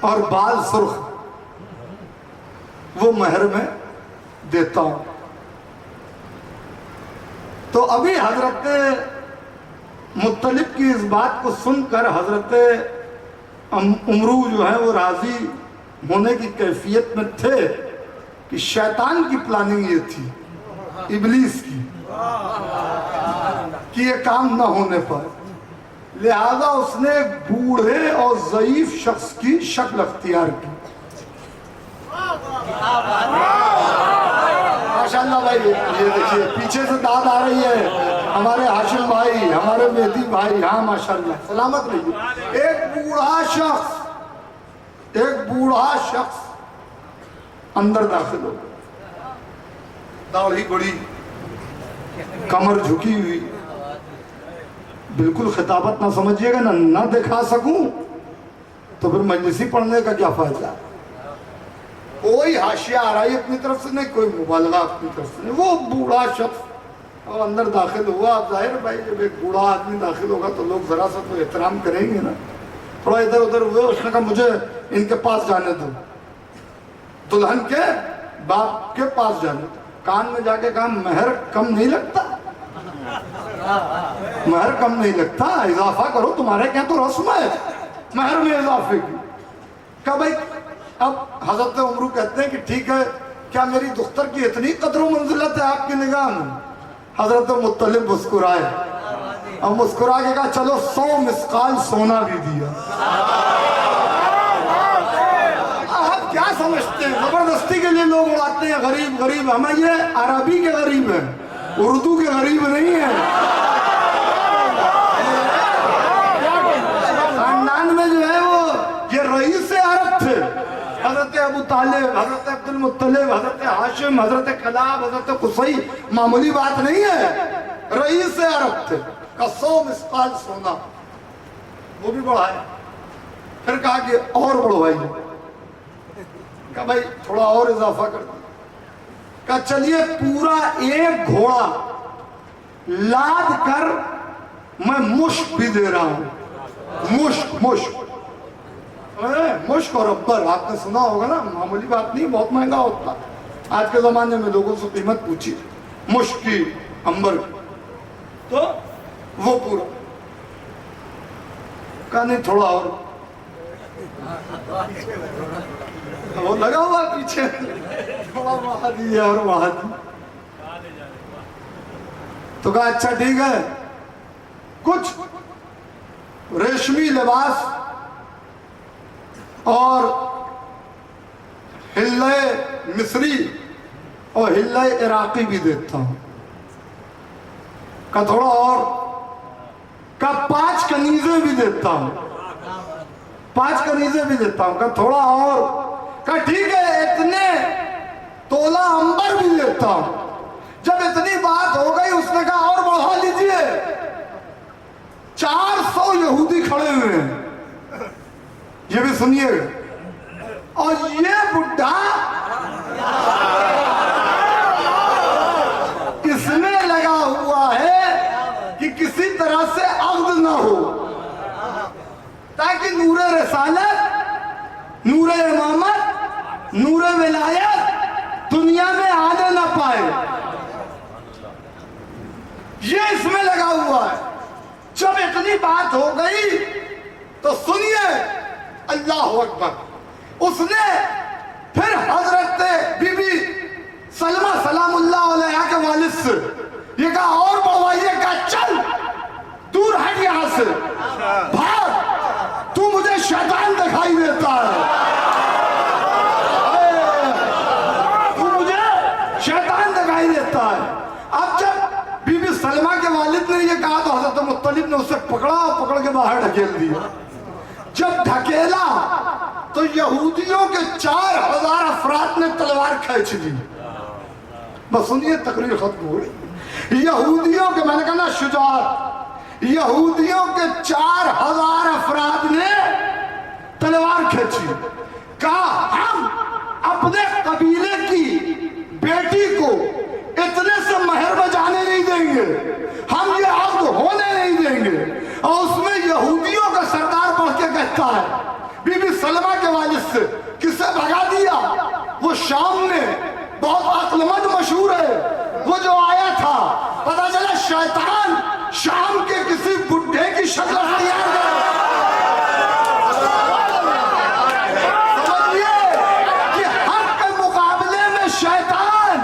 اور بال سرخ وہ مہر میں دیتا ہوں. تو ابھی حضرت مطلب کی اس بات کو سن کر حضرت عمرو جو ہے وہ راضی ہونے کی کیفیت میں تھے کہ شیطان کی پلاننگ یہ تھی, ابلیس کی, کہ یہ کام نہ ہونے پر. لہذا اس نے بوڑھے اور ضعیف شخص کی شکل اختیار کی. ماشاءاللہ بھائی, یہ دیکھیے پیچھے سے داد آ رہی ہے. ہمارے ہاشم بھائی, ہمارے مہدی بھائی, ہاں ماشاءاللہ سلامت رہیے. ایک بوڑھا شخص اندر داخل ہو گیا, داڑھی بڑی, کمر جھکی ہوئی. بالکل خطابت نہ سمجھیے گا, نہ دکھا سکوں تو پھر مجلسی پڑھنے کا کیا فائدہ. کوئی حاشیہ آ رہا ہے اپنی طرف سے نہیں, کوئی مبالغہ اپنی طرف سے نہیں. وہ بوڑھا شخص اور اندر داخل ہوا. اب ظاہر بھائی جب ایک بوڑھا آدمی داخل ہوگا تو لوگ ذرا سا تو احترام کریں گے نا. تھوڑا ادھر ادھر ہوئے, اس نے کہا مجھے ان کے پاس جانے دو, دلہن کے باپ کے پاس جانے دو. کان میں جا کے کہا مہر کم نہیں لگتا, مہر کم نہیں لگتا, اضافہ کرو, تمہارے کیا تو رسم ہے مہر میں اضافے کی. کہا بھائی اب حضرت عمرو کہتے ہیں کہ ٹھیک ہے, کیا میری دختر کی اتنی قدر و منزلت ہے آپ کی نگاہ میں؟ حضرت مطلب مسکرائے اور مسکرا کے کہا چلو 100 مسقال سونا بھی دیا. آپ کیا سمجھتے ہیں, زبردستی کے لیے لوگ اڑاتے ہیں غریب غریب. ہمیں یہ عربی کے غریب ہیں, اردو کے غریب نہیں ہیں. خاندان میں جو ہے وہ یہ رئیس عرب تھے, حضرت ابو طالب, حضرت عبد المطلب, حضرت ہاشم, حضرت کلاب, حضرت قصی. معمولی بات نہیں ہے, رئیس عرب تھے. کا 100 مسقال سونا وہ بھی بڑھایا. پھر کہا کہ اور بڑھوائیے. کہا بھائی تھوڑا اور اضافہ کر دیں. کہا چلیے پورا ایک گھوڑا لاد کر میں مشک بھی دے رہا ہوں. مشک اور ربر آپ نے سنا ہوگا نا, معمولی بات نہیں, بہت مہنگا ہوتا. آج کے زمانے میں لوگوں سے قیمت پوچھی مشک کی, امبر کی, تو وہ پورا. کہا نہیں تھوڑا اور. وہ لگا ہوا پیچھے, تھوڑا وہاں دیئے اور وہاں دیئے. تو کہا اچھا ٹھیک ہے, کچھ ریشمی لباس اور ہلے مصری اور ہلے عراقی بھی دیتا ہوں. کہا تھوڑا اور. کہا 5 کنیزیں بھی دیتا ہوں, 5 کنیزیں بھی دیتا ہوں. کہا تھوڑا اور. کہا ٹھیک ہے اتنے تولہ امبر بھی دیتا ہوں. جب اتنی بات ہو گئی اس نے کہا اور بڑھا لیجئے. 400 یہودی کھڑے ہوئے ہیں, یہ بھی سنیے. اور یہ بڈھا اس میں لگا ہوا ہے کہ کسی طرح سے عقد نہ ہو, تاکہ نور رسالت, نور امامت, نور ولایت دنیا میں آنے نہ پائے. یہ اس میں لگا ہوا ہے. جب اتنی بات ہو گئی تو سنیے, اللہ اکبر. اس نے پھر حضرت بی بی سلمہ سلام اللہ علیہ کے والد سے یہ کہا اور بڑھوائیے. کہا چل دور ہٹ یہاں سے, بھاگ, تو مجھے شیطان دکھائی دیتا ہے, تو مجھے شیطان دکھائی دیتا ہے. اب جب بی بی سلمہ کے والد نے یہ کہا تو حضرت مطلب نے اسے پکڑ کے باہر ڈھکیل دیا. جب ڈھکیلا تو یہودیوں کے 4000 افراد نے تلوار کھینچ لی. بس سنیے تقریر ختم ہو گئی. یہودیوں کے, میں نے کہا نا شجاعت, یہودیوں کے 4000 افراد نے تلوار کھینچی. کہا ہم اپنے قبیلے کی بیٹی کو اتنے سے مہر میں جانے نہیں دیں گے, ہم یہ عقد ہونے نہیں دیں گے. اور اس میں یہودیوں کا سردار پڑھ کے کہتا ہے بی بی سلمہ کے والد سے, کسے بھگا دیا؟ وہ شام میں بہت عقل مند مشہور ہے, وہ جو آیا تھا پتہ چلا شیطان شام کے کسی بڈھے کی شکل اختیار کر. سمجھئے کہ حق کے مقابلے میں شیطان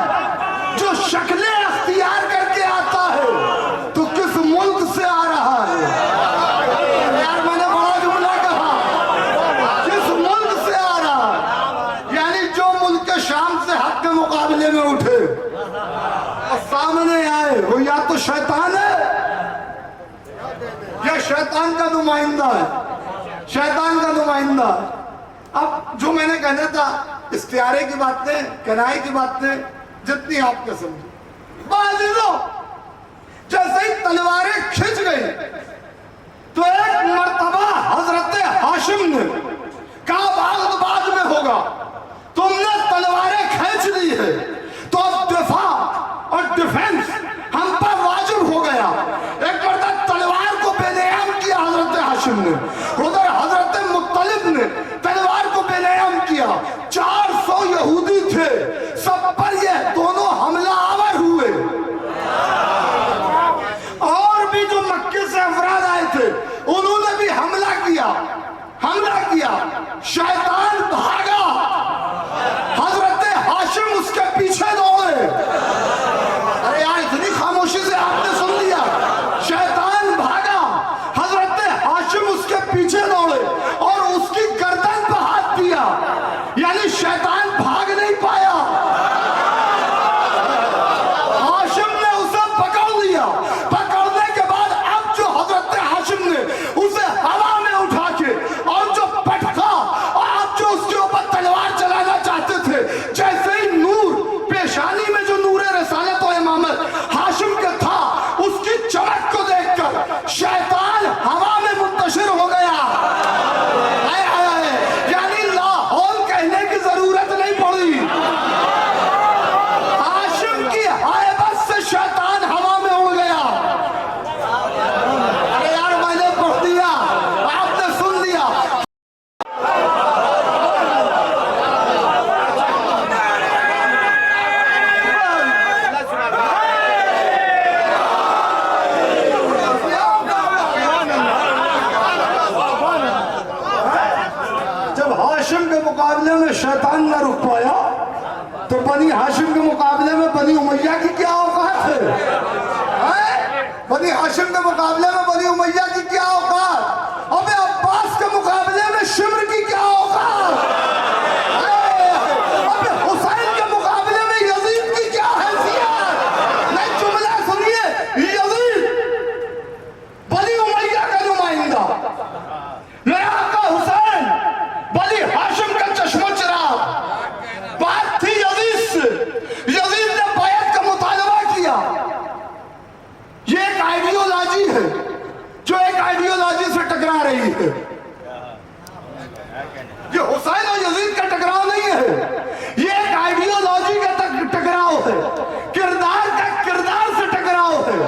جو شکلیں اختیار کر کے آتا ہے تو کس ملک سے آ رہا ہے. یار میں نے بڑا جملہ کہا, کس ملک سے آ رہا ہے. یعنی جو ملک شام سے حق کے مقابلے میں اٹھے اور سامنے آئے وہ یا تو شیطان ہے یا شیطان کا نمائندہ ہے, شیطان کا نمائندہ ہے. اب جو میں نے کہنا تھا استعارے کی باتیں, کنائے کی باتیں جتنی آپ نے سمجھی. بعضیوں جیسے ہی تلواریں کھنچ گئی تو ایک مرتبہ حضرت ہاشم نے کہا عقد بعد میں ہوگا, تم نے تلواریں کھینچ لی ہے تو اب دفاع اور ڈیفنس ہم پر واجب ہو گیا. ایک مرتبہ تلوار کو بے نیام کیا حضرت ہاشم نے, ادھر حضرت مطلب نے تلوار کو بے نیام کیا. 400 یہودی تھے, سب پر یہ دونوں حملہ آور ہوئے. اور بھی جو مکے سے افراد آئے تھے انہوں نے بھی حملہ کیا. شیطان بھاگا, حضرت ہاشم اس کے پیچھے دوڑے. ارے یار اتنی خاموشی سے آپ نے سن لیا. شیطان بھاگا, حضرت ہاشم اس کے پیچھے دوڑے اور اس کی گردن پہ ہاتھ دیا. یعنی شیطان بھاگ نہیں پایا, تو بنی ہاشم کے مقابلے میں بنی امیہ کی کیا اوقات ہے؟ بنی ہاشم کے مقابلے میں بنی امیہ کی کیا اوقات؟ اب عباس کے مقابلے میں شمر کی کیا اوقات؟ اب حسین کے مقابلے میں یزید کی کیا حیثیت؟ نہیں، جملہ سنیے، یزید بنی امیہ کا نمائندہ، میرا آقا حسین بنی ہاشم کا چشم و چراغ. بات تھی یزید سے، یزید نے بیعت کا مطالبہ کیا. یہ ایک آئیڈیولوجی ہے جو ایک آئیڈیولوجی سے ٹکرا رہی ہے. یہ حسین اور یزید کا ٹکراؤ نہیں ہے، یہ ایک آئیڈیولوجی کا ٹکراؤ ہے، کردار کا کردار سے ٹکراؤ ہے.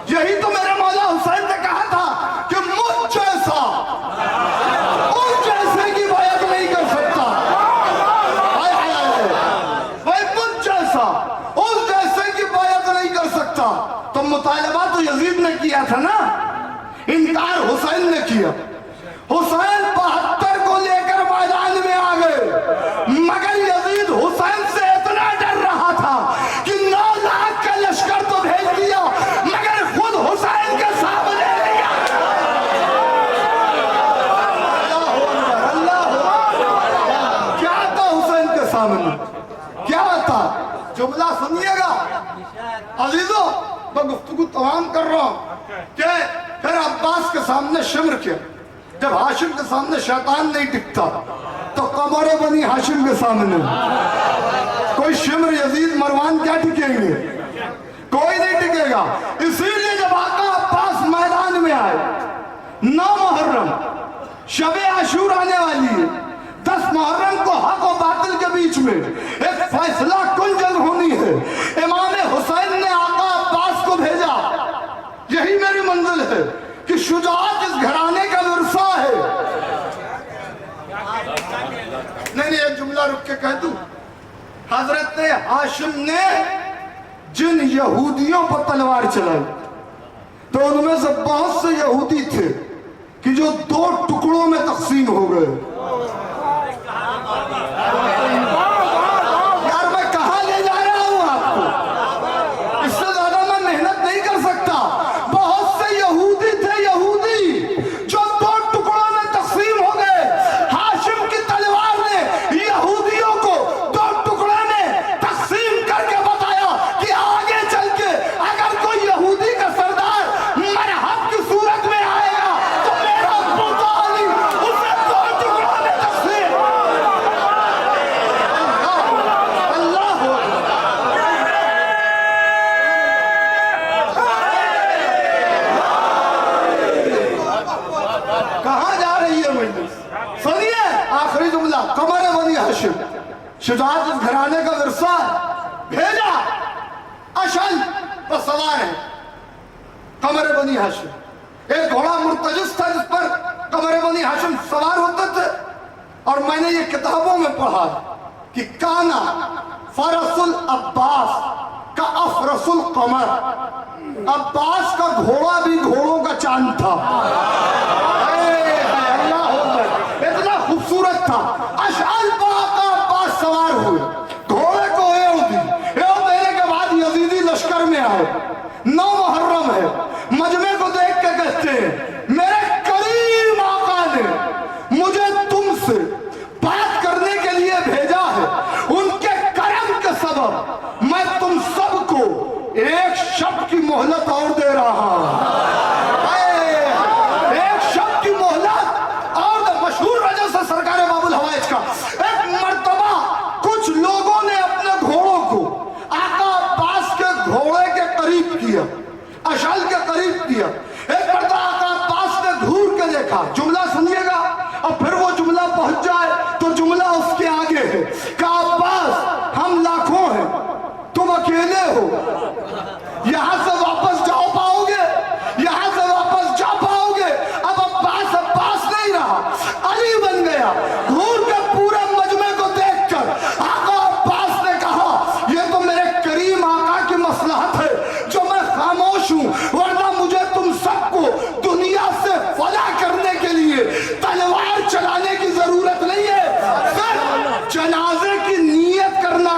یہی تو میرے مولا حسین نے کہا تھا کہ مجھ جیسا اس جیسے کی بیعت نہیں کر سکتا. بھائی مجھ جیسا اس جیسے کی بیعت نہیں کر سکتا. تو مطالبہ تو یزید نے کیا تھا نا، انکار حسین نے کیا. حسین 72 کو لے کر میدان میں آ گئے، مگر یزید حسین سے اتنا ڈر رہا تھا کہ 9 لاکھ کا لشکر تو بھیج دیا مگر خود حسین کے سامنے لیا. کیا تھا حسین کے سامنے؟ کیا تھا؟ جملہ سنیے گا عزیزو، میں گفتگو تمام کر رہا ہوں کہ پھر عباس کے سامنے شمر کیا. جب ہاشم کے سامنے شیطان نہیں ٹکتا تو قمر بنی ہاشم کے سامنے کوئی شمر یزید مروان کیا ٹکیں گے؟ کوئی نہیں ٹکے گا. اسی لیے جب آقا عباس میدان میں آئے، 9 محرم شب عاشور آنے والی ہے، 10 محرم کو حق و باطل کے بیچ میں ایک فیصلہ کن جنگ ہونی ہے. امام حسین نے آقا عباس کو بھیجا. یہی میری منزل ہے کہ شجاعت اس گھرانے کا ورثہ ہے. نہیں ایک جملہ رک کے کہہ دوں. حضرت ہاشم نے جن یہودیوں پر تلوار چلائی تو ان میں سے بہت سے یہودی تھے کہ جو 2 ٹکڑوں میں تقسیم ہو گئے. یار میں کہاں لے جا رہا ہوں آپ کو؟ اس سے زیادہ میں محنت نہیں کر سکتا. بہت سے یہودی تھے، یہودی جو 2 ٹکڑوں میں تقسیم ہو گئے. ہاشم کی تلوار نے یہودیوں کو 2 ٹکڑوں میں تقسیم کر کے بتایا کہ آگے چل کے اگر کوئی یہودی کا سردار مرحب کی صورت میں آئے گا تو میرا پوتا علی اسے 2 ٹکڑوں میں تقسیم. اللہ کہاں جا رہی ہے مجلس؟ سنیے آخری جملہ. قمر بنی ہاشم شجاعت اس گھرانے کا ورثہ بھیجا. اشل پر سوار ہے قمر بنی ہاشم. ایک گھوڑا مرتجس تھا جس پر قمر بنی ہاشم سوار ہوتے تھے. اور میں نے یہ کتابوں میں پڑھا کہ کانا فرس العباس کا افرس القمر. عباس کا گھوڑا بھی گھوڑوں کا چاند تھا. اتنا خوبصورت تھا. اشعل پاکا عباس سوار ہوئے، گھوڑے کو ایو دینے کے بعد یزیدی لشکر میں آئے. 9 محرم ہے. مجمع کو دیکھ کے کہتے ہیں میرے کریم آقا نے مجھے تم سے بات کرنے کے لیے بھیجا ہے. ان کے کرم کے سبب میں تم سب کو 1 شب کی مہلت اور دے رہا ہوں. 1 شب کی مہلت. اور مشہور وجہ سے سرکار باب الحوائج کا ایک مرتبہ کچھ لوگوں نے اپنے گھوڑوں کو آقا عباس کے گھوڑے کے قریب کیا، اشل کے قریب کیا. ایک مرتبہ آقا عباس نے گھور کے دیکھا. جملہ سنیے گا اور پھر وہ جملہ پہنچ جائے تو جملہ اس کے آگے ہے کہ عباس ہم لاکھوں ہیں، تم اکیلے ہو. یہاں سے واپس جاؤ پاؤ گے؟ یہاں سے واپس جا پاؤ گے؟ اب عباس نہیں رہا، علی بن گیا. گھور کے پورے مجمع کو دیکھ کر آقا عباس نے کہا یہ تو میرے کریم آقا کی مصلحت ہے جو میں خاموش ہوں، ورنہ مجھے تم سب کو دنیا سے فنا کرنے کے لیے تلوار چلانے کی ضرورت نہیں ہے. صرف جنازے کی نیت کرنا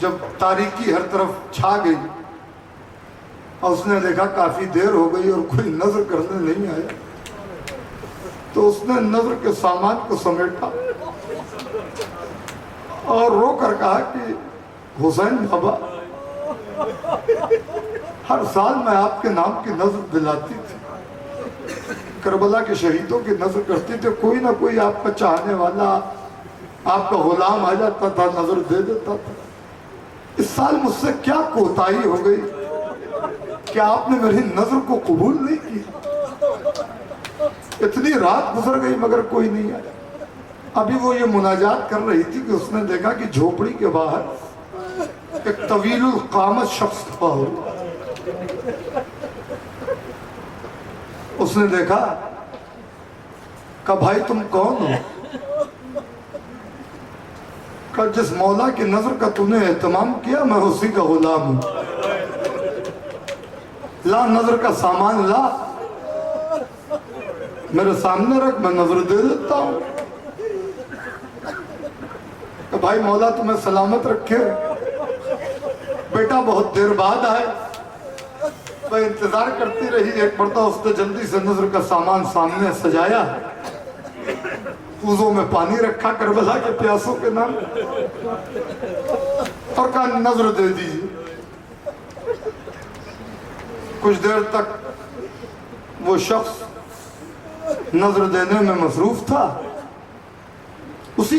جب تاریکی ہر طرف چھا گئی اور اس نے دیکھا کافی دیر ہو گئی اور کوئی نظر کرنے نہیں آیا، تو اس نے نظر کے سامان کو سمیٹا اور رو کر کہا کہ حسین بابا، ہر سال میں آپ کے نام کی نظر دلاتی تھی، کربلا کے شہیدوں کی نظر کرتی تھی، کوئی نہ کوئی آپ کا چاہنے والا، آپ کا غلام آ جاتا تھا، نظر دے دیتا تھا۔ اس سال مجھ سے کیا کوتاہی ہو گئی کہ آپ نے میری نظر کو قبول نہیں کی؟ اتنی رات گزر گئی مگر کوئی نہیں آیا۔ ابھی وہ یہ مناجات کر رہی تھی کہ اس نے دیکھا کہ جھوپڑی کے باہر ایک طویل القامت شخص کھڑا ہوا۔ اس نے دیکھا کہ بھائی تم کون ہو؟ کہ جس مولا کی نظر کا تو نے اہتمام کیا میں اسی کا غلام ہوں، لا نظر کا سامان لا، میرے سامنے رکھ، میں نظر دے دیتا ہوں۔ کہ بھائی مولا تمہیں سلامت رکھے، بیٹا بہت دیر بعد آئے، میں انتظار کرتی رہی۔ ایک مرتبہ اس نے جلدی سے نظر کا سامان سامنے سجایا، کوزوں میں پانی رکھا کربلا کے پیاسوں کے نام، اور کہا نظر دے دیجیے۔ کچھ دیر تک وہ شخص نظر دینے میں مصروف تھا۔ اسی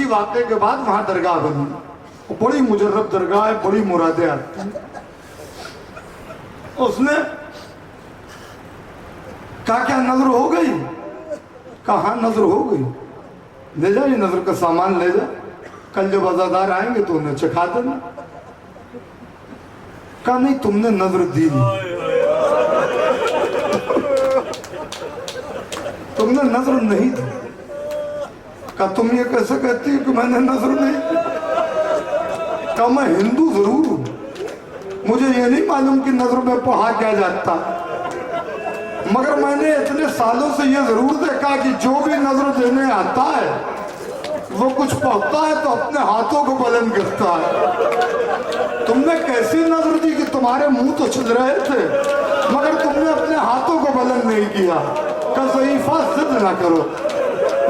واقعے کے بعد وہاں درگاہ بنی، بڑی مجرب درگاہ ہے، بڑی مرادیں آتی ہیں۔ اس نے کہا کیا نظر ہو گئی؟ کہا ہاں نظر ہو گئی، لے جا یہ نظر کا سامان لے جا، کل جب عزادار آئیں گے تو انہیں چکھا دینا۔ کہا نہیں تم نے نظر دی نہیں، تم نے نظر نہیں دی۔ کہا تم یہ کیسے کہتی ہو کہ میں نے نظر نہیں دی؟ کہا میں ہندو ضرور ہوں، مجھے یہ نہیں معلوم کہ نظر میں پڑھا کیا جاتا، مگر میں نے اتنے سالوں سے یہ ضرور دیکھا کہ جو بھی نظر دینے آتا ہے وہ کچھ پڑھتا ہے تو اپنے ہاتھوں کو بلند کرتا ہے۔ تم نے کیسی نظر دی کہ تمہارے منہ تو چل رہے تھے مگر تم نے اپنے ہاتھوں کو بلند نہیں کیا۔ کہ ضعیفہ ضد نہ کرو،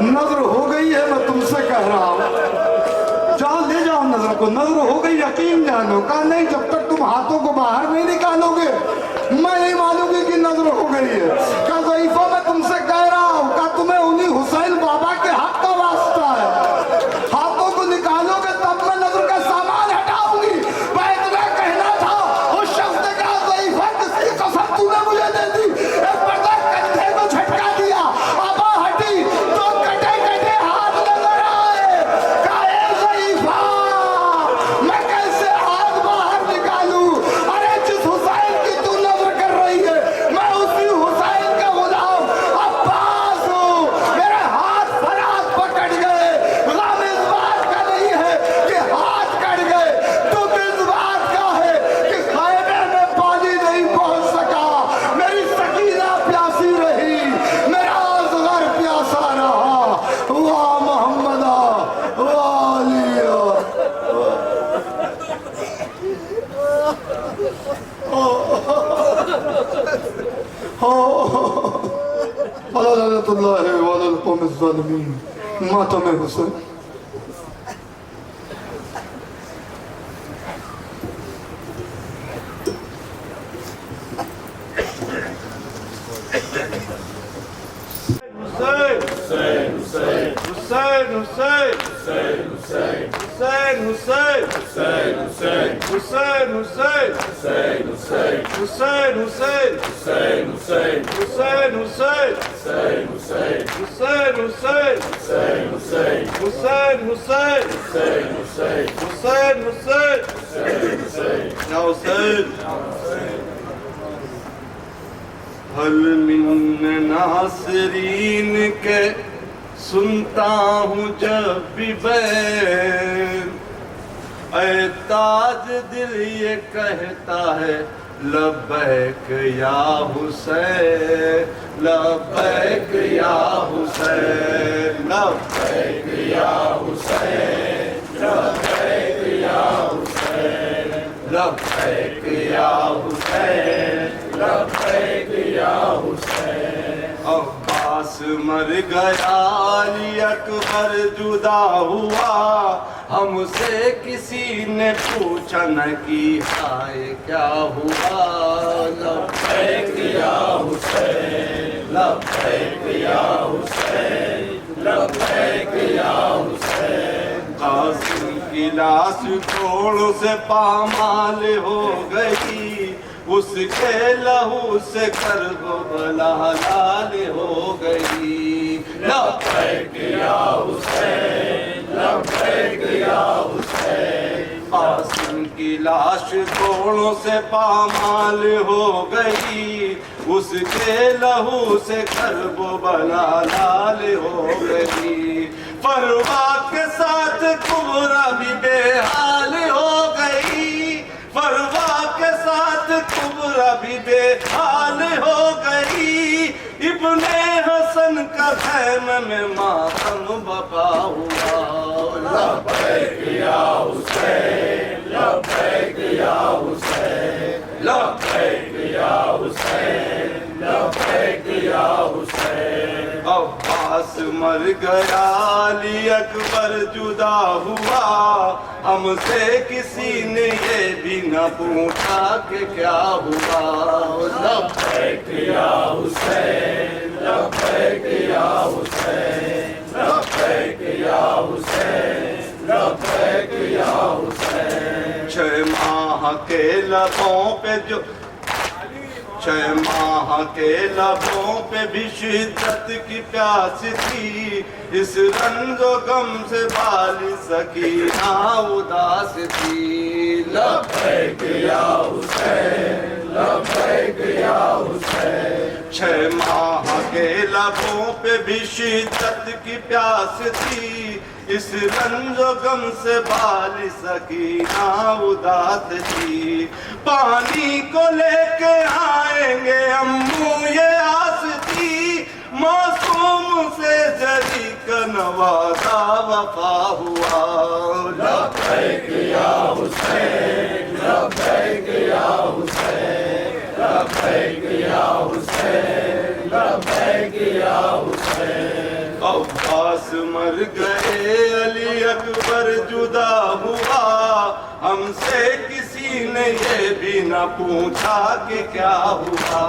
نظر ہو گئی ہے، میں تم سے کہہ رہا ہوں، جاؤ لے جاؤ نظر کو، نظر ہو گئی یقین جانو۔ کہا نہیں جب تک تم ہاتھوں کو باہر نہیں نکالو گے میں نہیں مانوں گی کہ نظر ہو گئی ہے۔ کہا ضعیفہ میں تم سے کہہ رہا ہوں، کہا تمہیں انہی حسین بابا کے حق کا واسطہ ہے، ہاتھوں کو نکالو گے تب میں نظر کا سامان ہٹاؤں گی۔ میں اتنا کہنا تھا، اس شخص نے کہا ضعیفہ کس کی قسم تو نے مجھے دے دی؟ ایک مردہ کندھے کو جھٹکا دیا، آبا ہٹی تو کٹے کٹے ہاتھ نظر آئے۔ کہا اے ضعیفہ میں کیسے ہاتھ باہر نکالوں؟ ارے جس حسین کی تو نظر کر رہی ہے میں اسی حسین کا غلام عباس ہوں۔ میرے ہاتھ فرات پکڑ گئے، غم اس بات کا نہیں ہے کہ ہاتھ کٹ گئے، دکھ اس بات کا ہے کہ خیمے میں پانی نہیں پہنچ سکا، میری سکینہ پیاسی رہی، میرا اصغر پیاسا رہا۔ واہ محمدہ واہ علیہ۔ علی لعنت اللہ وعلی القوم الظالمین۔ ماتم حسین۔ حل من ناصرین کے سنتا ہوں جب بھی بین، اے تاج دل یہ کہتا ہے لبیک یا حسین، لبیک یا حسین، لبیک یا حسین، لبیک یا حسین۔ لبیک یا حسین لبیک یا حسین عباس مر گیا علی اکبر جدا ہوا ہم سے کسی نے پوچھا نہ کہ ہائے کیا ہوا لبیک یا حسین لبیک یا حسین لبیک یا حسین قاسم کی لاش کوڑوں سے پامال ہو گئی اس کے لہو سے کربلا لال ہو گئی لبیک یا حسین لبیک یا حسین قاسم کی لاش کوڑوں سے پامال ہو گئی اس کے لہو سے کربلا لال ہو گئی فروا کے ساتھ کبرا بھی بے حال ہو گئی فروا کے ساتھ کبرا بھی بے حال ہو گئی ابن حسن کا خیمہ میں ماتم بپا ہوا لبیک یا حسین لبیک یا حسین لبیک یا حسین لبیک یا حسین عباس مر گیا علی اکبر جدا ہوا ہم سے کسی نے یہ بھی نہ پوچھا کہ کیا ہوا لبیک یا حسین لبیک یا حسین لبیک یا حسین لبیک یا حسین 6 ماہ کے لبوں پہ جو 6 ماہ کے لبوں پہ بھی شدت کی پیاس تھی اس رنج و غم سے بالی سکینہ اداس تھی لبیک یا حسین لبیک یا حسین 6 ماہ کے لبوں پہ بھی شدت کی پیاس تھی اس رنج و غم سے بالی سکینہ اداس تھی پانی کو لے کے آئیں گے امو یہ آس تھی معصوم سے جری کا نوازا وفا ہوا لبیک یا حسین لبیک یا حسین لبیک یا حسین لبیک یا حسین عباس مر گئے علی اکبر جدا ہوا ہم سے کسی نے یہ بھی نہ پوچھا کہ کیا ہوا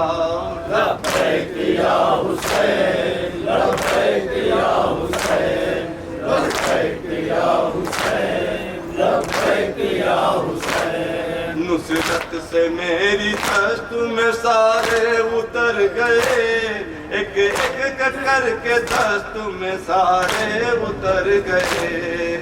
لبیک یا حسین لبیک یا حسین لبیک یا حسین لبیک یا حسین نصرت سے میری دست میں سارے اتر گئے ایک ایک کر کے دست میں سارے اتر گئے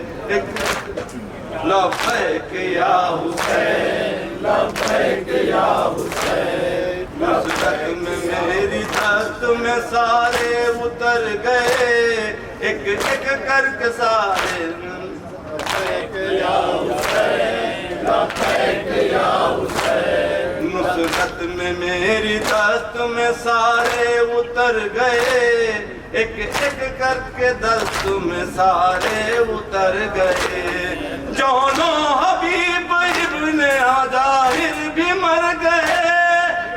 لبیک یا حسین لبیک یا حسین نصرت میں میری دست میں سارے اتر گئے ایک ایک کر کے سارے لبیک یا حسین لبیک یا حسین نصرت میں میری دست میں سارے اتر گئے ایک ایک کر کے دست میں سارے اتر گئے جونو حبیب ابن عجائر بھی مر گئے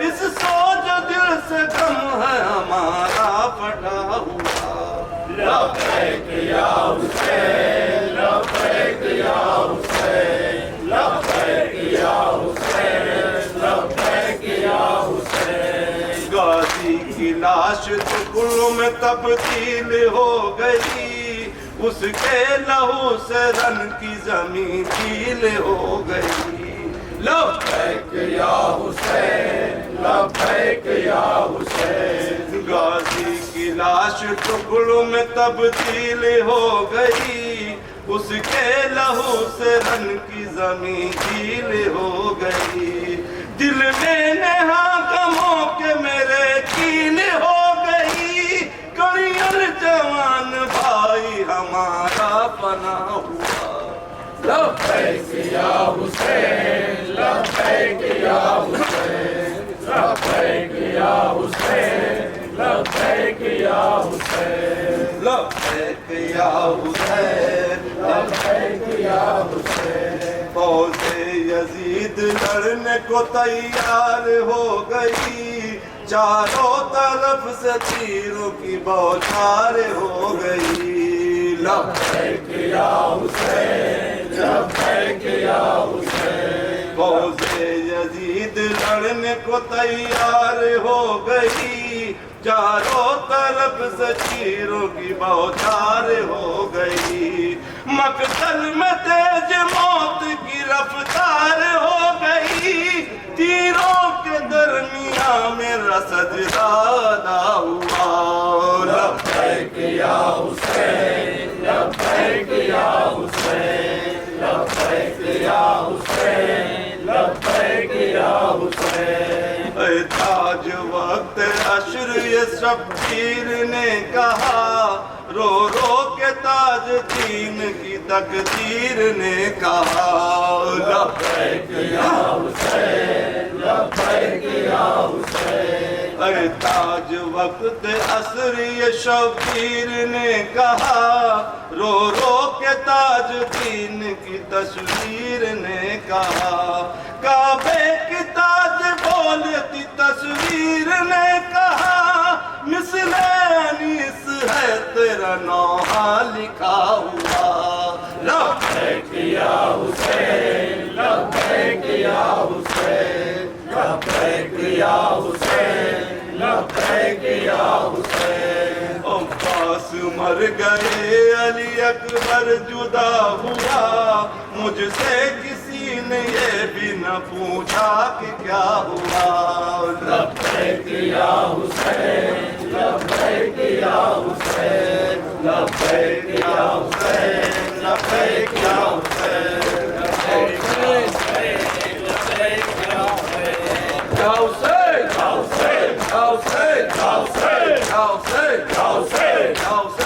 اس سوچ دل سے غم ہے ہمارا پھٹا ہوا لبیک یا حسین لبیک یا حسین لبیک یا حسین لبیک یا حسین غازی کی لاش ٹکڑوں میں تبدیل ہو گئی اس کے لہو سے رن کی زمین گیل ہو گئی لبیک یا حسین لبیک یا حسین غازی کی لاش ٹکڑوں میں تبدیل ہو گئی اس کے لہو سے رن کی زمین گیل ہو گئی دل میں نہا غموں کے میرے کیل ہو گئی کڑیل جوان بھائی ہمارا پناہ ہوا لبیک یا حسین لبیک یا حسین لبیک یا حسین لبیک یا حسین لبیک یا حسین لبیک یا حسین فوز یزید کو تیار ہو گئی، چاروں طرف سے تیروں کی بوچھار ہو گئی۔ لبیک یا حسین، لبیک یا حسین، فوج یزید لڑنے کو تیار ہو گئی، چاروں طرف سے تیروں کی بوچھار ہو گئی۔ مقتل میں تیز موت کی رفتار ہو گئی، تیروں کے درمیان میرا سجدہ ہوا۔ لبیک یا حسین، لبیک یا حسین، لبیک یا حسین، لبیک یا حسین۔ اے تاج وقت عشر یہ شبیر نے کہا، رو رو کے تاج دین کی تقدیر نے کہا۔ لبیک یا حسین، لبیک یا حسین، اے تاج وقت عصر یہ شبیر نے کہا، رو رو کے تاج دین کی تصویر نے کہا۔ کعبے کی تاج بولتی تصویر نے کہا، مثل انیس ہے تیرا نوحہ لکھا ہوا۔ لبیک یا حسین، لبیک یا حسین، لبیک یا حسین، لبیک یا حسین۔ عباس مر گئے، علی اکبر جدا ہوا، مجھ سے کسی نے یہ بھی نہ پوچھا کہ کیا ہوا۔ لبیک یا حسین، لبیک یا حسین، لبیک یا حسین، لبیک یا حسین، لبیک یا حسین، لبیک یا حسین، یا حسین، یا حسین، یا حسین، یا حسین، یا حسین،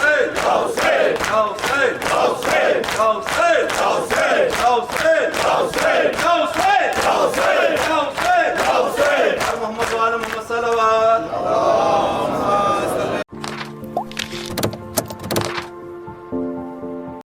یا حسین، یا حسین، یا حسین، یا حسین، یا حسین، یا حسین، یا حسین، یا حسین، یا حسین، یا حسین، یا حسین، یا حسین، یا حسین، محمد وعلی محمد صلوات۔